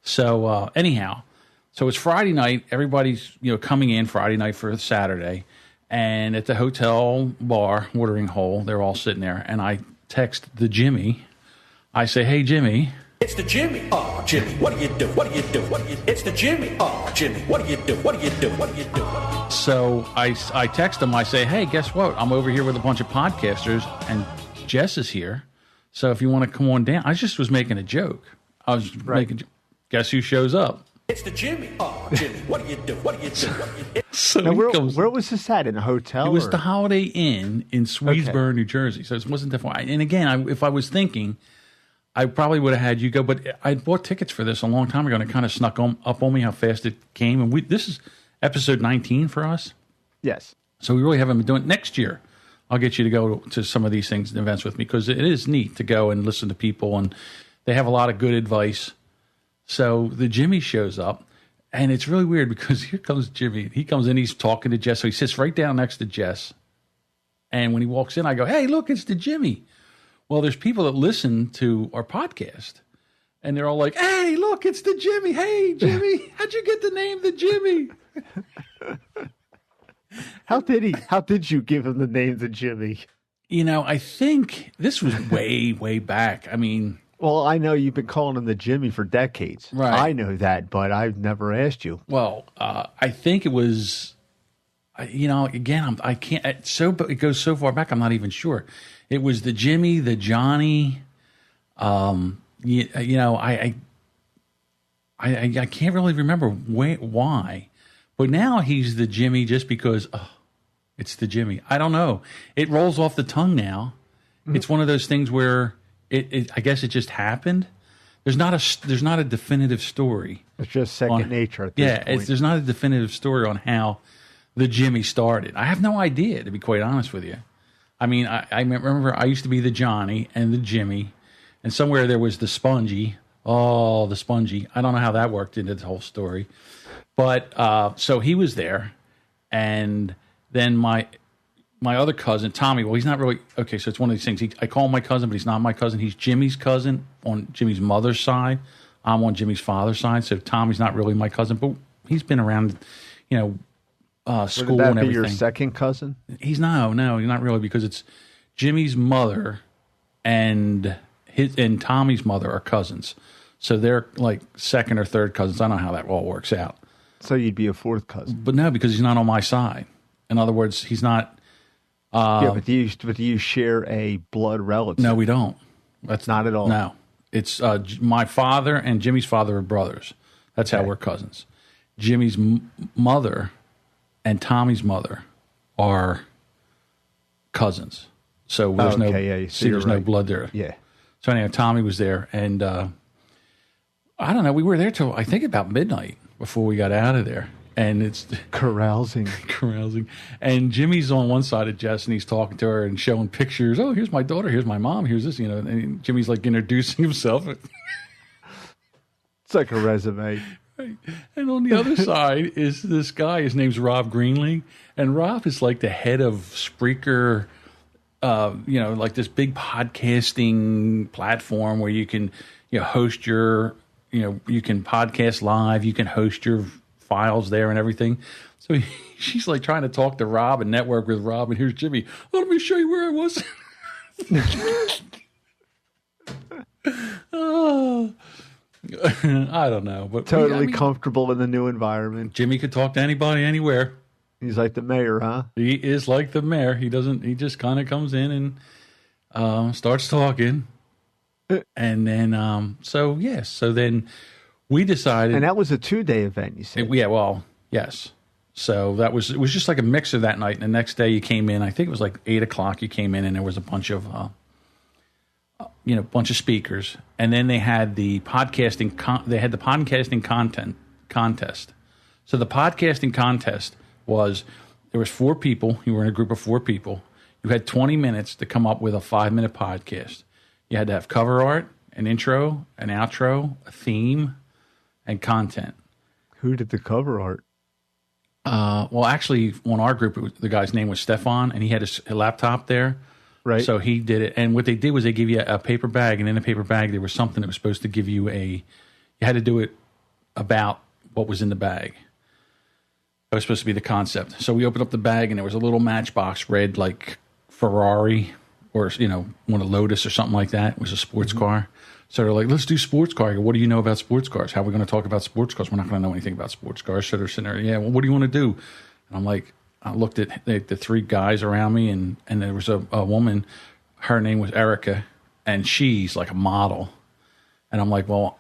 Speaker 1: So anyhow, so it's Friday night. Everybody's coming in Friday night for Saturday, and at the hotel bar watering hole, they're all sitting there. And I text the Jimmy. I say, "Hey Jimmy."
Speaker 6: It's the Jimmy. Oh, Jimmy, what do you do? What do you do? What do you do? It's the Jimmy. Oh, Jimmy, what do you do? What do you do? What do you do?
Speaker 1: So I text him. I say, "Hey, guess what? I'm over here with a bunch of podcasters, and Jess is here. So if you want to come on down," I just was making a joke. I was making. Guess who shows up?
Speaker 6: It's the Jimmy. Oh, Jimmy, what do you do? What do you do? What do you do?
Speaker 1: So
Speaker 2: now, where was this at? In a hotel?
Speaker 1: It was the Holiday Inn in Swedesboro, New Jersey. So it wasn't that far. And again, if I was thinking, I probably would have had you go, but I bought tickets for this a long time ago, and it kind of snuck up on me how fast it came. And this is episode 19 for us.
Speaker 2: Yes.
Speaker 1: So we really haven't been doing it. Next year, I'll get you to go to some of these things and events with me because it is neat to go and listen to people, and they have a lot of good advice. So the Jimmy shows up, and it's really weird because here comes Jimmy. He comes in, he's talking to Jess, so he sits right down next to Jess. And when he walks in, I go, "Hey, look, it's the Jimmy." Well, there's people that listen to our podcast, and they're all like, "Hey, look, it's the Jimmy. Hey, Jimmy, how'd you get the name the Jimmy?"
Speaker 2: How did you give him the name the Jimmy?
Speaker 1: I think this was way, way back. I mean,
Speaker 2: well, I know you've been calling him the Jimmy for decades.
Speaker 1: Right.
Speaker 2: I know that, but I've never asked you.
Speaker 1: Well, I think it was, again, I can't. It goes so far back. I'm not even sure. It was the Jimmy, the Johnny. I can't really remember why, but now he's the Jimmy just because it's the Jimmy. I don't know. It rolls off the tongue now. Mm-hmm. It's one of those things where I guess it just happened. There's not a definitive story.
Speaker 2: It's just second nature at this point.
Speaker 1: There's not a definitive story on how the Jimmy started. I have no idea, to be quite honest with you. I mean, I remember I used to be the Johnny and the Jimmy, and somewhere there was the Spongy. Oh, the Spongy. I don't know how that worked into the whole story. But so he was there, and then my other cousin, Tommy, well, he's not really, okay, so it's one of these things. I call him my cousin, but he's not my cousin. He's Jimmy's cousin on Jimmy's mother's side. I'm on Jimmy's father's side, so Tommy's not really my cousin, but he's been around, school
Speaker 2: Would that
Speaker 1: and everything.
Speaker 2: Be your second cousin?
Speaker 1: He's not really, because it's Jimmy's mother and Tommy's mother are cousins. So they're like second or third cousins. I don't know how that all works out.
Speaker 2: So you'd be a fourth cousin.
Speaker 1: But no, because he's not on my side. In other words, he's not.
Speaker 2: But do you share a blood relative?
Speaker 1: No, we don't. That's
Speaker 2: not at all.
Speaker 1: No, it's my father and Jimmy's father are brothers. That's how we're cousins. Jimmy's mother and Tommy's mother are cousins. So there's no blood there.
Speaker 2: Yeah.
Speaker 1: So anyway, Tommy was there, and I don't know. We were there till I think about midnight before we got out of there. And it's
Speaker 2: carousing.
Speaker 1: And Jimmy's on one side of Jess, and he's talking to her and showing pictures. Oh, here's my daughter. Here's my mom. Here's this, And Jimmy's like introducing himself.
Speaker 2: It's like a resume.
Speaker 1: Right. And on the other side is this guy. His name's Rob Greenlee. And Rob is like the head of Spreaker like this big podcasting platform where you can, host your, you can podcast live, you can host your files there and everything. So she's like trying to talk to Rob and network with Rob, and here's Jimmy. Oh, let me show you where I was. Oh, I don't know, but
Speaker 2: totally comfortable in the new environment.
Speaker 1: Jimmy could talk to anybody, anywhere.
Speaker 2: He's like the mayor, huh?
Speaker 1: He is like the mayor. He just kind of comes in and starts talking. And then, so then we decided.
Speaker 2: And that was a 2-day event, you said?
Speaker 1: Yes. So it was just like a mixer that night. And the next day you came in, I think it was like 8:00, you came in and there was a bunch of, speakers. And then they had the podcasting content contest. So the podcasting contest there was 4 people. You were in a group of 4 people. You had 20 minutes to come up with a 5-minute podcast. You had to have cover art, an intro, an outro, a theme, and content.
Speaker 2: Who did the cover art?
Speaker 1: Well, actually, on our group, the guy's name was Stefan, and he had a laptop there.
Speaker 2: Right.
Speaker 1: So he did it. And what they did was they give you a paper bag, and in the paper bag there was something that was supposed to give you you had to do it about what was in the bag. That was supposed to be the concept. So we opened up the bag, and there was a little matchbox red like Ferrari or, one of Lotus or something like that. It was a sports car. So they're like, let's do sports car. I go, what do you know about sports cars? How are we going to talk about sports cars? We're not going to know anything about sports cars. So they're sitting there, yeah, well, what do you want to do? And I'm like, I looked at the 3 guys around me, and there was a woman. Her name was Erica, and she's like a model. And I'm like, well,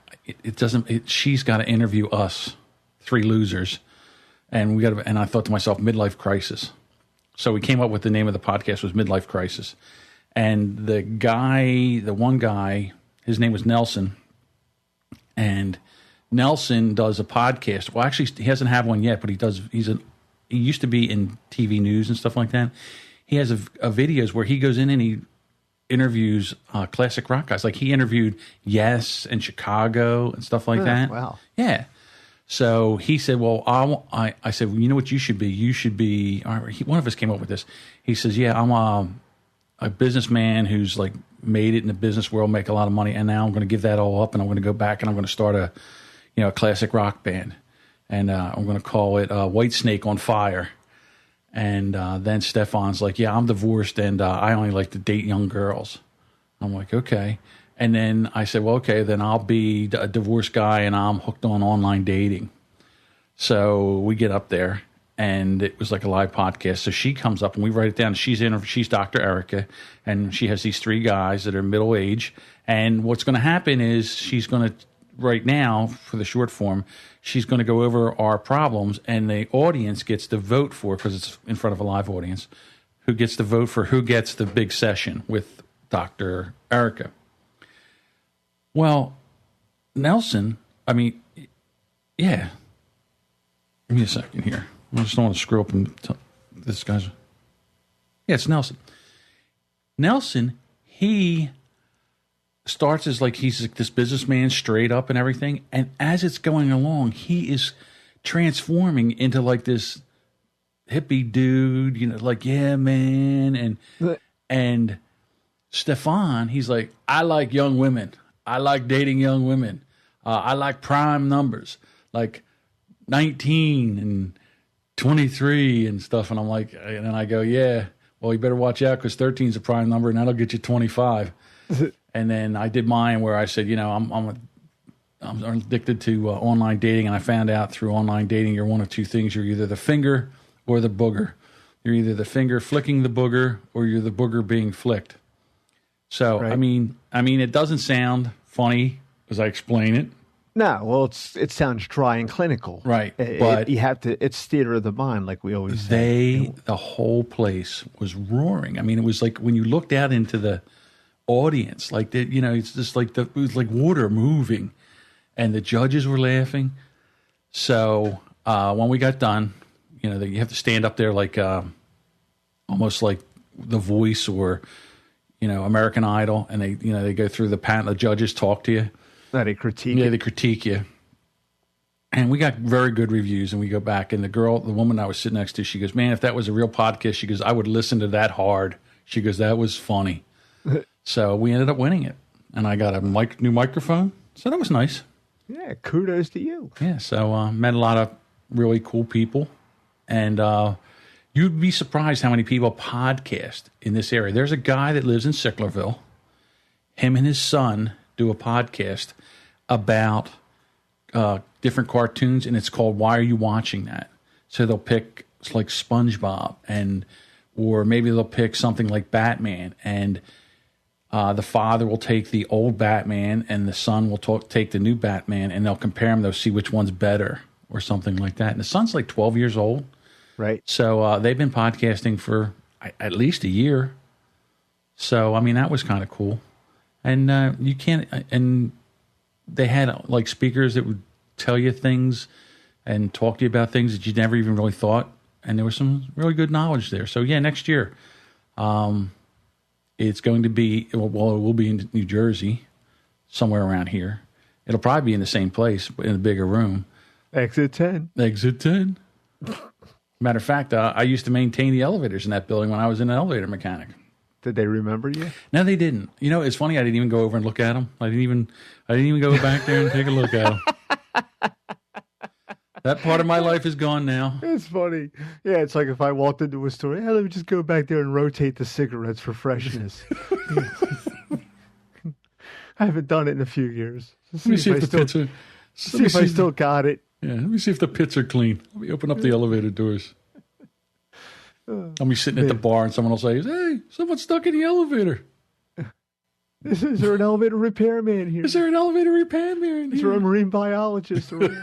Speaker 1: she's got to interview us, 3 losers. And and I thought to myself, midlife crisis. So we came up with the name of the podcast was Midlife Crisis. And the one guy, his name was Nelson. And Nelson does a podcast. Well, actually, he hasn't had one yet, but he used to be in TV news and stuff like that. He has a videos where he goes in and he interviews classic rock guys. Like he interviewed Yes and Chicago and stuff like that.
Speaker 2: Wow.
Speaker 1: Yeah. So he said, well, I said, well, you know what you should be? You should be, one of us came up with this. He says, yeah, I'm a businessman who's like made it in the business world, make a lot of money, and now I'm going to give that all up, and I'm going to go back and I'm going to start a classic rock band. And I'm going to call it White Snake on Fire. And then Stefan's like, yeah, I'm divorced, and I only like to date young girls. I'm like, okay. And then I said, well, okay, then I'll be a divorced guy, and I'm hooked on online dating. So we get up there, and it was like a live podcast. So she comes up, and we write it down. She's Dr. Erica, and she has these 3 guys that are middle age. And what's going to happen is she's going to, right now, for the short form, she's going to go over our problems, and the audience gets to vote for, because it's in front of a live audience, who gets to vote for who gets the big session with Dr. Erica. Well, Nelson, yeah. Give me a second here. I just don't want to screw up and tell this guy's. Yeah, it's Nelson. Nelson, he starts as like he's this businessman straight up and everything. And as it's going along, he is transforming into like this hippie dude, like, yeah, man. And Stefan, he's like, I like young women. I like dating young women. I like prime numbers, like 19 and 23 and stuff. And I'm like, and then I go, yeah, well, you better watch out because 13 is a prime number and that'll get you 25. And then I did mine where I said, I'm addicted to online dating. And I found out through online dating, you're one of 2 things. You're either the finger or the booger. You're either the finger flicking the booger or you're the booger being flicked. So, right. I mean, it doesn't sound funny as I explain it.
Speaker 2: No, well, it sounds dry and clinical.
Speaker 1: Right. But
Speaker 2: you have to, it's theater of the mind, like we always say.
Speaker 1: The whole place was roaring. I mean, it was like when you looked out into the audience, like, it's just like it was like water moving and the judges were laughing. So, when we got done, you have to stand up there like, almost like The Voice or, American Idol, and they go through the panel. The judges talk to you.
Speaker 2: They critique.
Speaker 1: Yeah, they critique you. And we got very good reviews. And we go back, and the woman I was sitting next to, she goes, "Man, if that was a real podcast," she goes, "I would listen to that hard." She goes, that was funny. So we ended up winning it. And I got a new microphone. So that was nice.
Speaker 2: Yeah, kudos to you.
Speaker 1: Yeah, so met a lot of really cool people. And you'd be surprised how many people podcast in this area. There's a guy that lives in Sicklerville. Him and his son do a podcast about different cartoons, and it's called Why Are You Watching That? So they'll pick like SpongeBob, or maybe they'll pick something like Batman, and the father will take the old Batman and the son will take the new Batman, and they'll compare them. They'll see which one's better or something like that. And the son's like 12 years old.
Speaker 2: Right.
Speaker 1: So they've been podcasting for at least a year. So, I mean, that was kind of cool. And you can't, and they had like speakers that would tell you things and talk to you about things that you never even really thought. And there was some really good knowledge there. So, yeah, next year, it's going to be, well, it will be in New Jersey, somewhere around here. It'll probably be in the same place, but in a bigger room.
Speaker 2: Exit 10.
Speaker 1: Exit 10. Matter of fact, I used to maintain the elevators in that building when I was an elevator mechanic.
Speaker 2: Did they remember you?
Speaker 1: No, they didn't. You know, it's funny. I didn't even go over and look at them. I didn't even go back there and take a look at them. That part of my life is gone now.
Speaker 2: It's funny. Yeah, it's like if I walked into a store, let me just go back there and rotate the cigarettes for freshness. I haven't done it in a few years.
Speaker 1: Let me see if the pits are.
Speaker 2: See if I still got it.
Speaker 1: Yeah, let me see if the pits are clean. Let me open up the elevator doors. I'll be sitting at the bar and someone will say, hey, someone's stuck in the elevator.
Speaker 2: Is there an elevator repairman here?
Speaker 1: Is there an elevator repairman here?
Speaker 2: Is there a marine biologist around?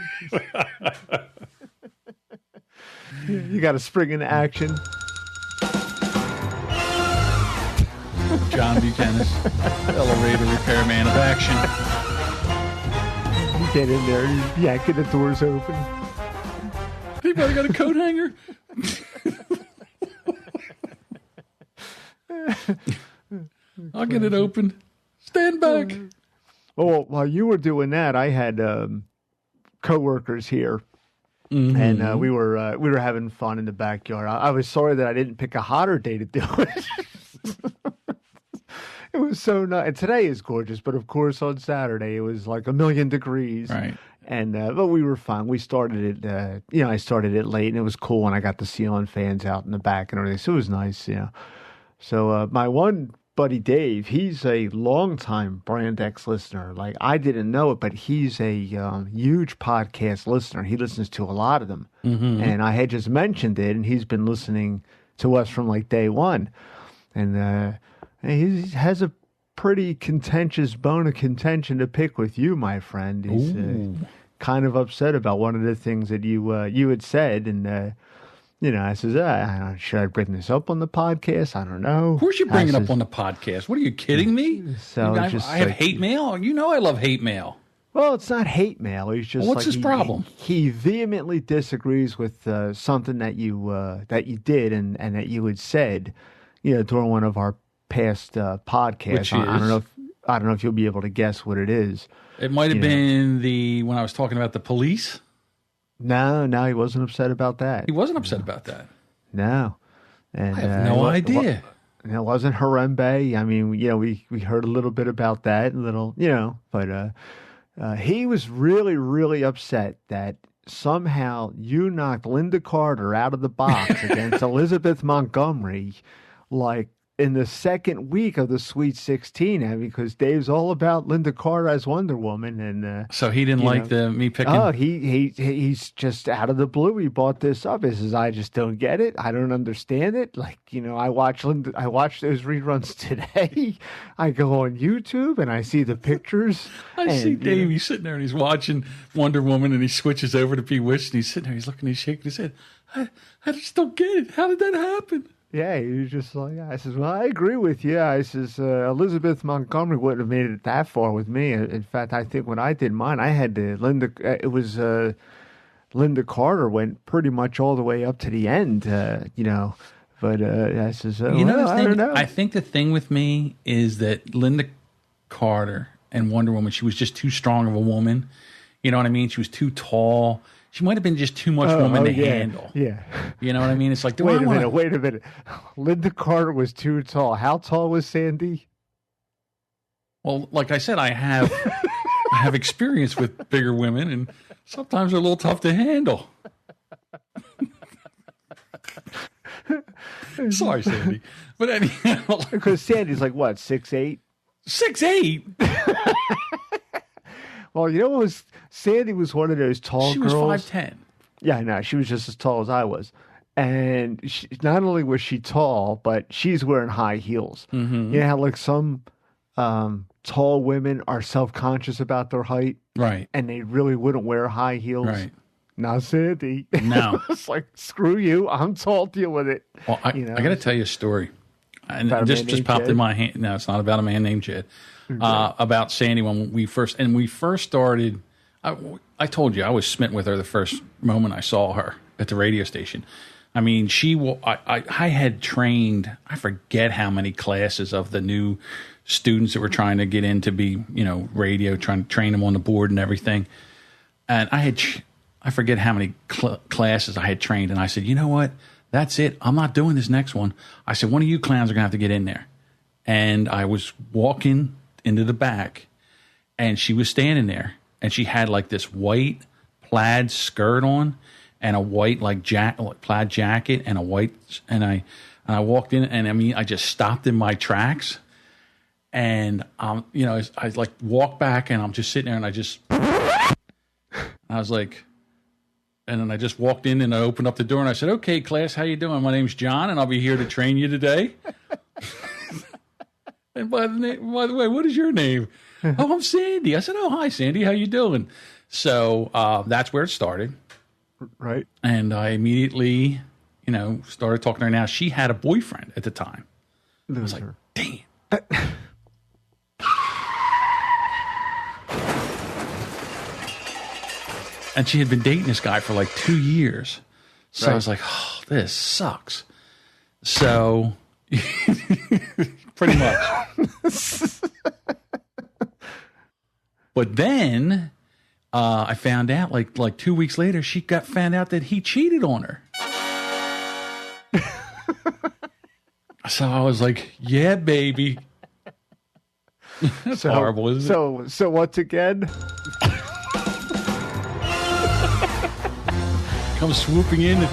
Speaker 2: You got to spring into action.
Speaker 1: John Buchanan, elevator repairman of action.
Speaker 2: You get in there, you're yanking the doors open.
Speaker 1: Anybody got a coat hanger? I'll get it opened. Stand back.
Speaker 2: Well, while you were doing that, I had coworkers here, and we were having fun in the backyard. I was sorry that I didn't pick a hotter day to do it. It was so nice. And today is gorgeous, but of course on Saturday it was like 1,000,000 degrees.
Speaker 1: Right.
Speaker 2: And but we were fine. We started it. I started it late, and it was cool. And I got the ceiling fans out in the back and everything, so it was nice. So my one buddy Dave, he's a longtime Brand X listener. Like, I didn't know it, but he's a huge podcast listener. He listens to a lot of them. Mm-hmm. And I had just mentioned it, and he's been listening to us from like day one. And he has a pretty contentious bone of contention to pick with you, my friend. He's kind of upset about one of the things that you had said, and I says, should I bring this up on the podcast? I don't know.
Speaker 1: Of course you bring it up on the podcast. What are you kidding me?
Speaker 2: So
Speaker 1: I have hate mail. You know I love hate mail.
Speaker 2: Well, it's not hate mail. He's just
Speaker 1: what's his problem?
Speaker 2: He vehemently disagrees with something that you did and that you had said, during one of our past podcasts.
Speaker 1: Which is?
Speaker 2: I don't know if you'll be able to guess what it is.
Speaker 1: It might have been when I was talking about the police.
Speaker 2: No, he wasn't upset about that.
Speaker 1: He wasn't upset about that.
Speaker 2: No. And,
Speaker 1: I have no idea.
Speaker 2: It wasn't Harambe. I mean, we heard a little bit about that, but he was really, really upset that somehow you knocked Lynda Carter out of the box against Elizabeth Montgomery, like, in the second week of the Sweet 16, because Dave's all about Lynda Carter as Wonder Woman, and
Speaker 1: so he didn't like me picking.
Speaker 2: Oh, he's just out of the blue. He brought this up. He says, "I just don't get it. I don't understand it. Like, I watched those reruns today. I go on YouTube and I see the pictures.
Speaker 1: I see Dave. He's sitting there and he's watching Wonder Woman, and he switches over to Bewitched, and he's sitting there. He's looking. He's shaking his head. I just don't get it. How did that happen?
Speaker 2: Yeah, he was just like, I says, well, I agree with you. I says, Elizabeth Montgomery wouldn't have made it that far with me. In fact, I think when I did mine, I had Lynda Carter went pretty much all the way up to the end, But I says, I don't know.
Speaker 1: I think the thing with me is that Lynda Carter and Wonder Woman, she was just too strong of a woman. You know what I mean? She was too tall. She might have been just too much woman to handle.
Speaker 2: Yeah.
Speaker 1: You know what I mean? It's like,
Speaker 2: wait a minute. Lynda Carter was too tall. How tall was Sandy?
Speaker 1: Well, like I said, I have experience with bigger women, and sometimes they're a little tough to handle. Sorry, Sandy. But anyhow.
Speaker 2: Because Sandy's like, what, 6'8"?
Speaker 1: 6'8"?
Speaker 2: Well, you know what was... Sandy was one of those tall girls.
Speaker 1: She was 5'10".
Speaker 2: Yeah, I know. She was just as tall as I was. And not only was she tall, but she's wearing high heels. Mm-hmm. You know how like some tall women are self-conscious about their height?
Speaker 1: Right.
Speaker 2: And they really wouldn't wear high heels?
Speaker 1: Right.
Speaker 2: Not Sandy.
Speaker 1: No.
Speaker 2: It's like, screw you. I'm tall. Deal with it.
Speaker 1: Well, I got to tell you a story. And this just popped in my hand. No, it's not about a man named Jed. About Sandy when we first started. I told you I was smitten with her the first moment I saw her at the radio station. I mean, I had trained, I forget how many classes of the new students that were trying to get in to be, radio, trying to train them on the board and everything. And I forget how many classes I had trained. And I said, you know what? That's it. I'm not doing this next one. I said, one of you clowns are going to have to get in there. And I was walking into the back, and she was standing there, and she had like this white plaid skirt on and a white plaid jacket and a white, and I walked in, and I mean, I just stopped in my tracks, and I like walked back, and I'm just sitting there, and I was like, and then I just walked in and I opened up the door and I said, okay, class, how you doing? My name's John, and I'll be here to train you today. And by the way, what is your name? Oh, I'm Sandy. I said, oh, hi, Sandy. How you doing? So that's where it started.
Speaker 2: Right.
Speaker 1: And I immediately, started talking to her. Now, she had a boyfriend at the time. I was like, damn. And she had been dating this guy for like 2 years. So right. I was like, oh, this sucks. So pretty much. But then I found out like 2 weeks later, she found out that he cheated on her. So I was like, yeah, baby. That's horrible, isn't it?
Speaker 2: So once again...
Speaker 1: Come swooping in, with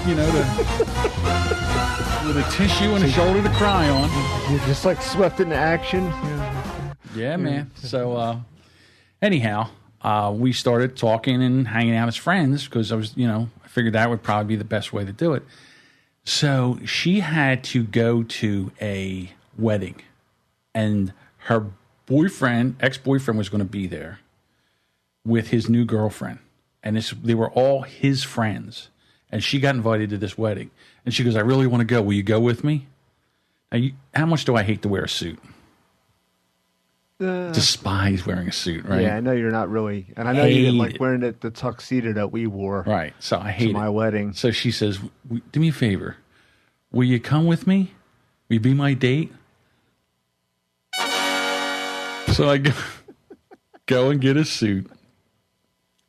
Speaker 1: a tissue and a shoulder to cry on.
Speaker 2: You're just like swept into action.
Speaker 1: Yeah, man. So, anyhow, we started talking and hanging out as friends because I figured that would probably be the best way to do it. So she had to go to a wedding, and her ex-boyfriend was going to be there with his new girlfriend. And they were all his friends. And she got invited to this wedding. And she goes, I really want to go. Will you go with me? Now, how much do I hate to wear a suit? Despise wearing a suit, right?
Speaker 2: Yeah, I know you're not really. And I know you didn't like wearing the tuxedo that we wore.
Speaker 1: Right. So I hate
Speaker 2: my wedding.
Speaker 1: So she says, do me a favor. Will you come with me? Will you be my date? So I go and get a suit.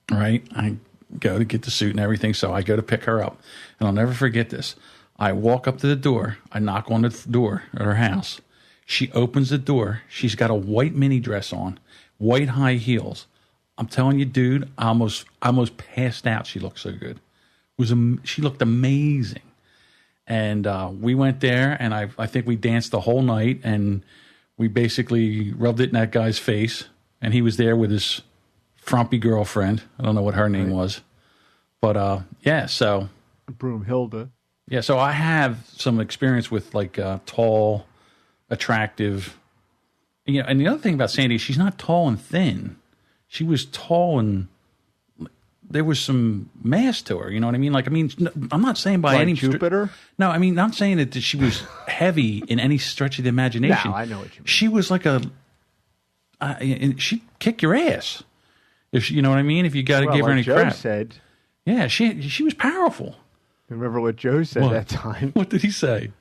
Speaker 1: Right? I go to get the suit and everything, so I go to pick her up. And I'll never forget this. I walk up to the door. I knock on the door at her house. She opens the door. She's got a white mini dress on, white high heels. I'm telling you, dude, I almost passed out. She looked so good. She looked amazing. And we went there, and I think we danced the whole night, and we basically rubbed it in that guy's face. And he was there with his frumpy girlfriend. I don't know what her name was. But, yeah, so.
Speaker 2: Broomhilda.
Speaker 1: Yeah, so I have some experience with, like, tall, attractive. And the other thing about Sandy, she's not tall and thin. She was tall and there was some mass to her. You know what I mean? I'm not saying by any
Speaker 2: Jupiter.
Speaker 1: No, I mean, I'm saying that she was heavy in any stretch of the imagination.
Speaker 2: No, I know what you mean.
Speaker 1: She was like she'd kick your ass. If you know what I mean? If you got to give her any
Speaker 2: Joe
Speaker 1: crap.
Speaker 2: Said.
Speaker 1: Yeah, she was powerful.
Speaker 2: Remember what Joe said that time?
Speaker 1: What did he say?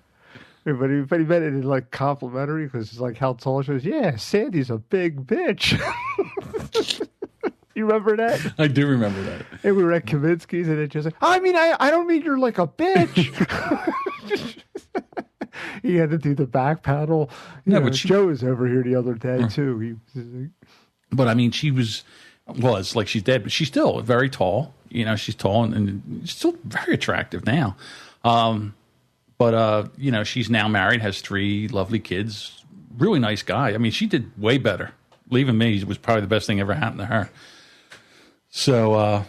Speaker 2: But he meant it in like complimentary because it's like how tall she was. Yeah, Sandy's a big bitch. You remember that?
Speaker 1: I do remember that.
Speaker 2: And we were at Kaminsky's, and it just like, I don't mean you're like a bitch. He had to do the back paddle. But Joe was over here the other day too.
Speaker 1: But I mean, she was like, she's dead, but she's still very tall. She's tall and still very attractive now. But she's now married, has 3 lovely kids. Really nice guy. I mean, she did way better. Leaving me was probably the best thing ever happened to her. So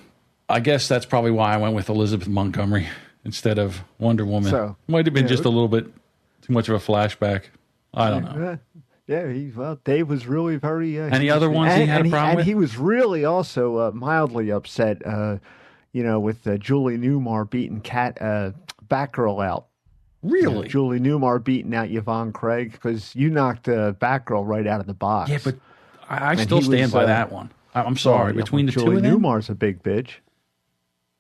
Speaker 1: I guess that's probably why I went with Elizabeth Montgomery instead of Wonder Woman. So, might have been just a little bit too much of a flashback. I don't know.
Speaker 2: Yeah, Dave was really very...
Speaker 1: Any other ones he had a problem with?
Speaker 2: And he was really also mildly upset, with Julie Newmar beating Batgirl out.
Speaker 1: Really?
Speaker 2: Julie Newmar beating out Yvonne Craig because you knocked Batgirl right out of the box.
Speaker 1: Yeah, but I still stand by that one. I'm sorry. Between the two of them?
Speaker 2: Julie Newmar's a big bitch.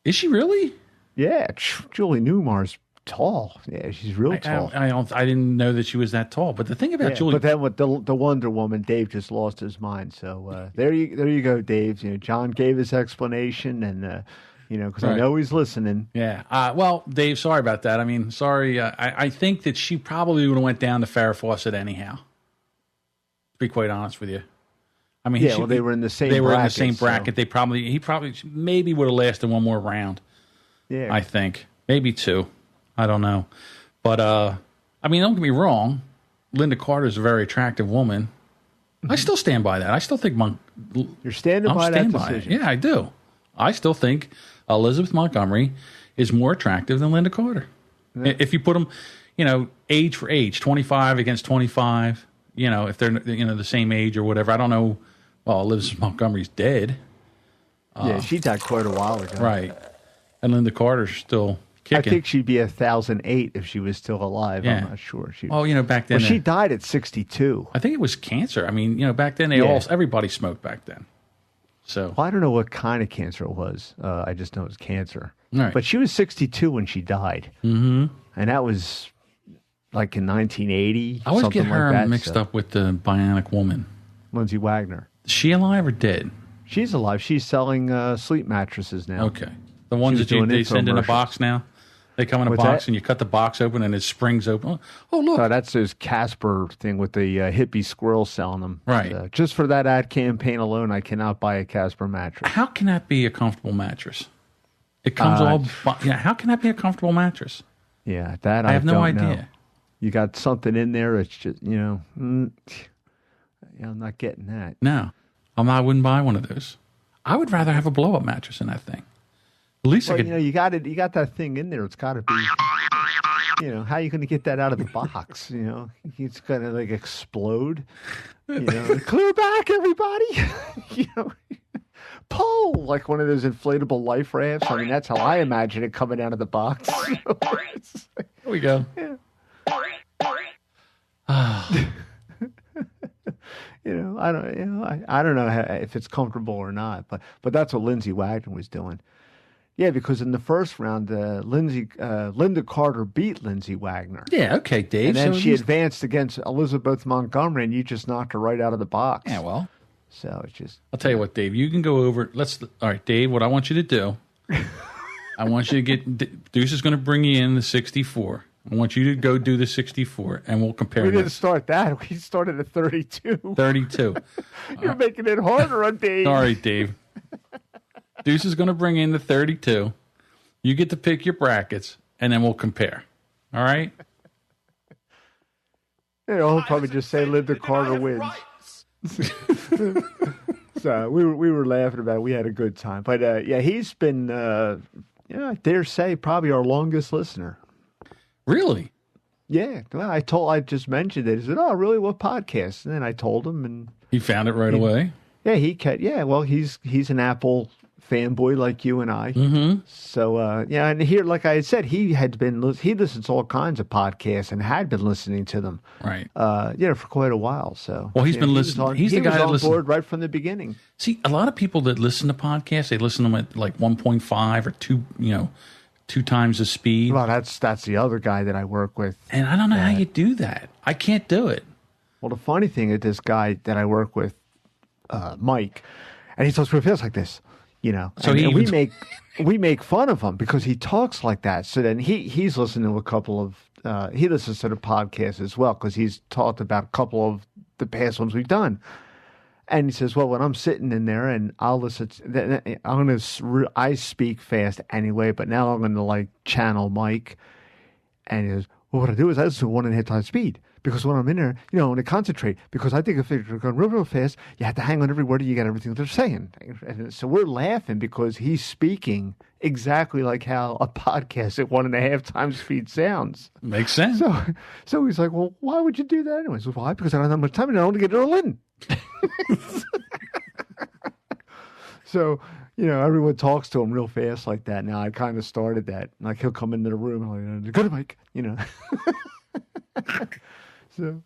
Speaker 1: Is she really?
Speaker 2: Yeah, Julie Newmar's tall. Yeah, she's real tall.
Speaker 1: I didn't know that she was that tall. But the thing about Julie...
Speaker 2: But then with the Wonder Woman, Dave just lost his mind. So there you go, Dave. John gave his explanation and... because I know he's listening.
Speaker 1: Yeah. Well, Dave, sorry about that. I mean, sorry. I think that she probably would have went down to Farrah Fawcett anyhow. To be quite honest with you. I mean,
Speaker 2: they were in the same.
Speaker 1: They were
Speaker 2: bracket,
Speaker 1: in the same bracket. So. He probably maybe would have lasted one more round. Yeah. I think maybe 2. I don't know, but I mean, don't get me wrong. Lynda Carter is a very attractive woman. I still stand by that. I still think
Speaker 2: you're standing by that decision.
Speaker 1: Yeah, I do. I still think Elizabeth Montgomery is more attractive than Lynda Carter. Yeah. If you put them, age for age, 25 against 25, if they're, the same age or whatever. I don't know. Well, Elizabeth Montgomery's dead.
Speaker 2: Yeah, she died quite a while ago.
Speaker 1: Right. And Lynda Carter's still kicking.
Speaker 2: I think she'd be 1,008 if she was still alive. Yeah. I'm not sure.
Speaker 1: Back then.
Speaker 2: Well, she died at 62.
Speaker 1: I think it was cancer. I mean, back then everybody smoked back then. So
Speaker 2: I don't know what kind of cancer it was. I just know it was cancer.
Speaker 1: Right.
Speaker 2: But she was 62 when she died.
Speaker 1: Mm-hmm.
Speaker 2: And that was like in 1980.
Speaker 1: I always get her mixed up with the Bionic Woman.
Speaker 2: Lindsay Wagner.
Speaker 1: Is she alive or dead?
Speaker 2: She's alive. She's selling sleep mattresses now.
Speaker 1: Okay. The ones that they send in a box now? They come in a box and you cut the box open and it springs open. Oh, look.
Speaker 2: So that's those Casper thing with the hippie squirrels selling them.
Speaker 1: Right.
Speaker 2: Just for that ad campaign alone, I cannot buy a Casper mattress.
Speaker 1: How can that be a comfortable mattress? It comes how can that be a comfortable mattress?
Speaker 2: Yeah, that
Speaker 1: I have no idea.
Speaker 2: Know. You got something in there. It's just, I'm not getting that.
Speaker 1: No, I wouldn't buy one of those. I would rather have a blow-up mattress in that thing. At least I could.
Speaker 2: You got that thing in there. It's got to be. How are you going to get that out of the box? It's going to like explode. Clear back, everybody. Pull like one of those inflatable life rafts. I mean, that's how I imagine it coming out of the box.
Speaker 1: Here we go. Yeah.
Speaker 2: I don't know if it's comfortable or not, but that's what Lindsay Wagner was doing. Yeah, because in the first round, Lynda Carter beat Lindsay Wagner.
Speaker 1: Yeah, okay, Dave.
Speaker 2: And then she advanced against Elizabeth Montgomery, and you just knocked her right out of the box.
Speaker 1: Yeah, well.
Speaker 2: So it's just...
Speaker 1: I'll tell you what, Dave. You can go over... All right, Dave, what I want you to do, I want you to get... Deuce is going to bring you in the 64. I want you to go do the 64, and we'll compare.
Speaker 2: We didn't start that. We started at 32.
Speaker 1: 32.
Speaker 2: You're making it harder on Dave.
Speaker 1: Sorry, Dave. Deuce is going to bring in the 32. You get to pick your brackets, and then we'll compare. All right?
Speaker 2: He'll probably just say Lynda Carter wins. So we were laughing about it. We had a good time. But, he's been, I dare say, probably our longest listener.
Speaker 1: Really?
Speaker 2: Yeah. Well, I just mentioned it. He said, "Oh, really? What podcast?" And then I told him, and
Speaker 1: he found it right away.
Speaker 2: Yeah, well, he's an Apple fanboy like you and I.
Speaker 1: Mm-hmm.
Speaker 2: So and here, like I had said, he listens to all kinds of podcasts and had been listening to them.
Speaker 1: Right.
Speaker 2: For quite a while. So
Speaker 1: he's been listening. He's the guy that listens on
Speaker 2: board right from the beginning.
Speaker 1: See, a lot of people that listen to podcasts, they listen to them at like 1.5 or 2. 2 times the speed.
Speaker 2: Well, that's the other guy that I work with.
Speaker 1: And I don't know how you do that. I can't do it.
Speaker 2: Well, the funny thing is this guy that I work with, Mike, And he talks real fast like this, you know.
Speaker 1: So
Speaker 2: and we make fun of him because he talks like that. So then he's listening to a couple of he listens to the podcast as well because he's talked about a couple of the past ones we've done. And he says, well, when I'm sitting in there and I'll listen, I speak fast anyway, but now I'm going to like channel Mike. And he goes, well, what I do is I listen to 1.5 times speed. Because when I'm in there, you know, I want to concentrate. Because I think if they're going real fast, you have to hang on every word and you get everything they're saying. And so we're laughing because he's speaking exactly like how a podcast at 1.5 times speed sounds.
Speaker 1: Makes sense.
Speaker 2: So he's like, well, why would you do that anyway? So why? Because I don't have much time and I want to get it all in. So, you know, everyone talks to him real fast like that. Now I kind of started that. Like he'll come into the room and like, go to Mike, you know. So,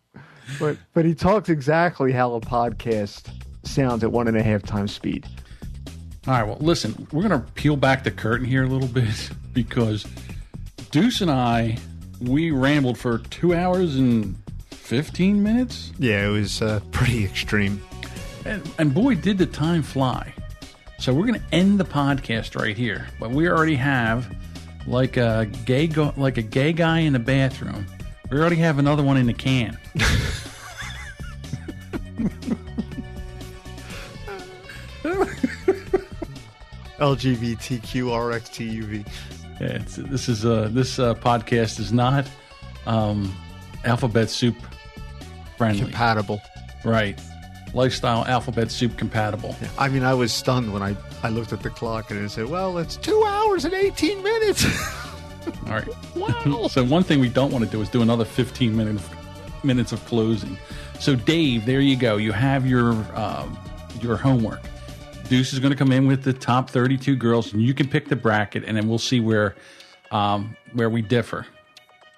Speaker 2: but he talks exactly how a podcast sounds at 1.5 times speed.
Speaker 1: All right, well, listen, we're going to peel back the curtain here a little bit because Deuce and I, we rambled for 2 hours and 15 minutes.
Speaker 2: Yeah, it was pretty extreme.
Speaker 1: And boy, did the time fly. So we're going to end the podcast right here. But we already have like a gay guy in the bathroom. We already have another one in the can.
Speaker 2: LGBTQRXTUV.
Speaker 1: Yeah, this podcast is not alphabet soup friendly.
Speaker 2: Compatible.
Speaker 1: Right. Lifestyle alphabet soup compatible.
Speaker 2: Yeah. I mean, I was stunned when I looked at the clock and it said, well, it's 2 hours and 18 minutes.
Speaker 1: All right.
Speaker 2: Wow.
Speaker 1: So one thing we don't want to do is do another 15 minutes of closing. So Dave, there you go. You have your homework. Deuce is going to come in with the top 32 girls, and you can pick the bracket, and then we'll see where we differ.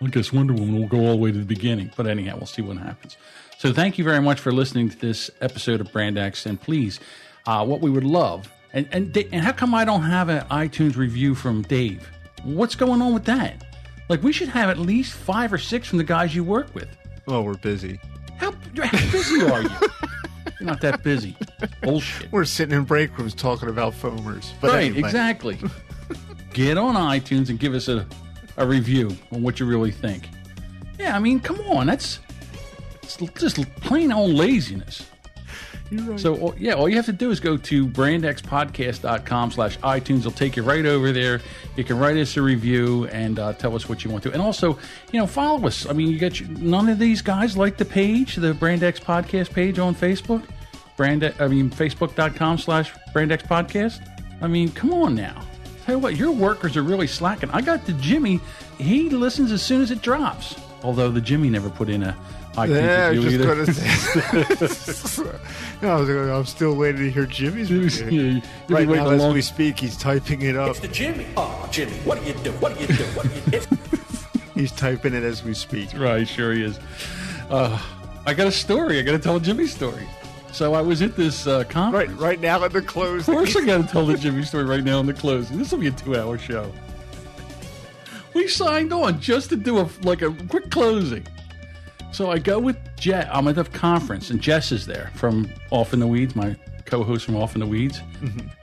Speaker 1: I guess Wonder Woman will go all the way to the beginning, but anyhow, we'll see what happens. So thank you very much for listening to this episode of Brand X, and please, what we would love, and how come I don't have an iTunes review from Dave? What's going on with that? Like, we should have at least 5 or 6 from the guys you work with.
Speaker 2: Well, we're busy.
Speaker 1: How busy are you? You're not that busy. Bullshit.
Speaker 2: We're sitting in break rooms talking about foamers. But
Speaker 1: right,
Speaker 2: anyway.
Speaker 1: exactly. Get on iTunes and give us a review on what you really think. Yeah, I mean, come on. It's just plain old laziness.
Speaker 2: You're right.
Speaker 1: So, yeah, all you have to do is go to brandxpodcast.com/iTunes. It'll take you right over there. You can write us a review and tell us what you want to. And also, you know, follow us. I mean, none of these guys like the page, the Brand X Podcast page on Facebook. Facebook.com/BrandXPodcast. I mean, come on now. Tell you what, your workers are really slacking. I got the Jimmy. He listens as soon as it drops. Although the Jimmy never put in a iTunes review either.
Speaker 2: I'm still waiting to hear Jimmy's review. Right now, as we speak, he's typing it up.
Speaker 6: It's the Jimmy. Oh, Jimmy, what do you do? What do you do? What do you do?
Speaker 2: He's typing it as we speak.
Speaker 1: Right, sure he is. I got a story. I got to tell Jimmy's story. So I was at this conference.
Speaker 2: Right now at the closing.
Speaker 1: Of course I got to tell the Jimmy story right now in the closing. This will be a 2-hour show. We signed on just to do a quick closing. So I go with Jess. I'm at the conference, and Jess is there from Off in the Weeds, my co-host from Off in the Weeds,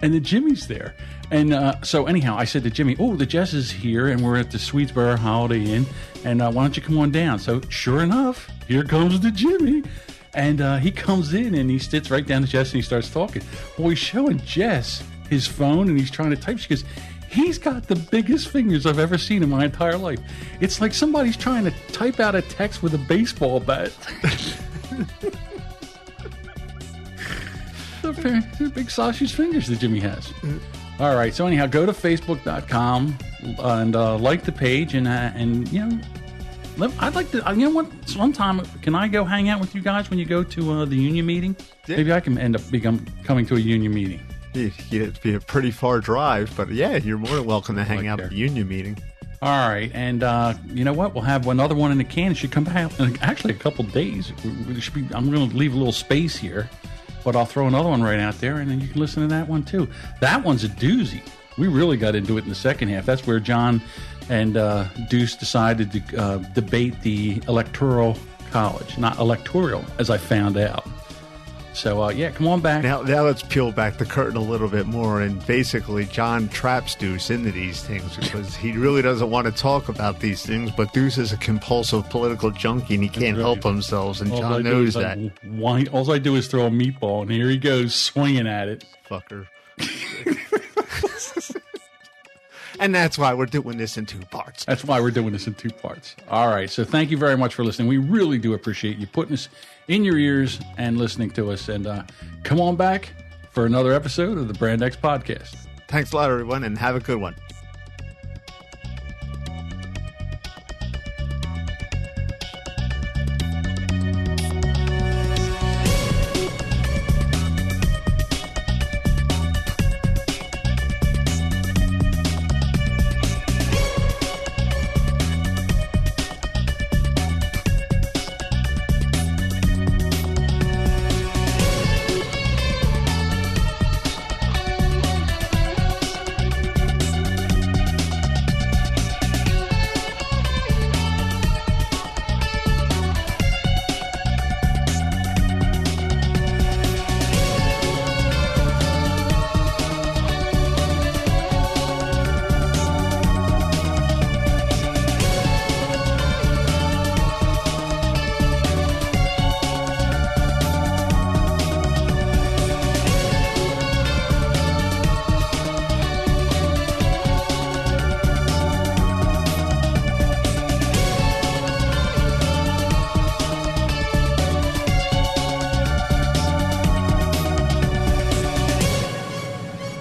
Speaker 1: and the Jimmy's there. And so anyhow, I said to Jimmy, "Oh, the Jess is here, and we're at the Swedesboro Holiday Inn, and why don't you come on down?" So sure enough, here comes the Jimmy, and he comes in and he sits right down to Jess and he starts talking. Well, he's showing Jess his phone and he's trying to type. She goes, "He's got the biggest fingers I've ever seen in my entire life. It's like somebody's trying to type out a text with a baseball bat." The big sausage fingers that Jimmy has. All right, so anyhow, go to Facebook.com and like the page, and you know, I'd like to. You know what? Sometime can I go hang out with you guys when you go to the union meeting? Yeah. Maybe I can end up coming to a union meeting.
Speaker 2: It'd be a pretty far drive, but yeah, you're more than welcome to hang out at the union meeting.
Speaker 1: All right, and you know what? We'll have another one in the can. It should come back in actually a couple days. I'm going to leave a little space here, but I'll throw another one right out there, and then you can listen to that one too. That one's a doozy. We really got into it in the second half. That's where John and Deuce decided to debate the electoral college. Not electoral, as I found out. So, come on back.
Speaker 2: Now let's peel back the curtain a little bit more. And basically, John traps Deuce into these things because he really doesn't want to talk about these things. But Deuce is a compulsive political junkie, and he can't help himself. And John knows that.
Speaker 1: All I do is throw a meatball, and here he goes swinging at it.
Speaker 2: Fucker. And that's why we're doing this in 2 parts.
Speaker 1: All right. So thank you very much for listening. We really do appreciate you putting us in your ears and listening to us. And come on back for another episode of the Brand X Podcast.
Speaker 2: Thanks a lot, everyone, and have a good one.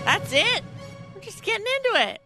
Speaker 7: That's it. We're just getting into it.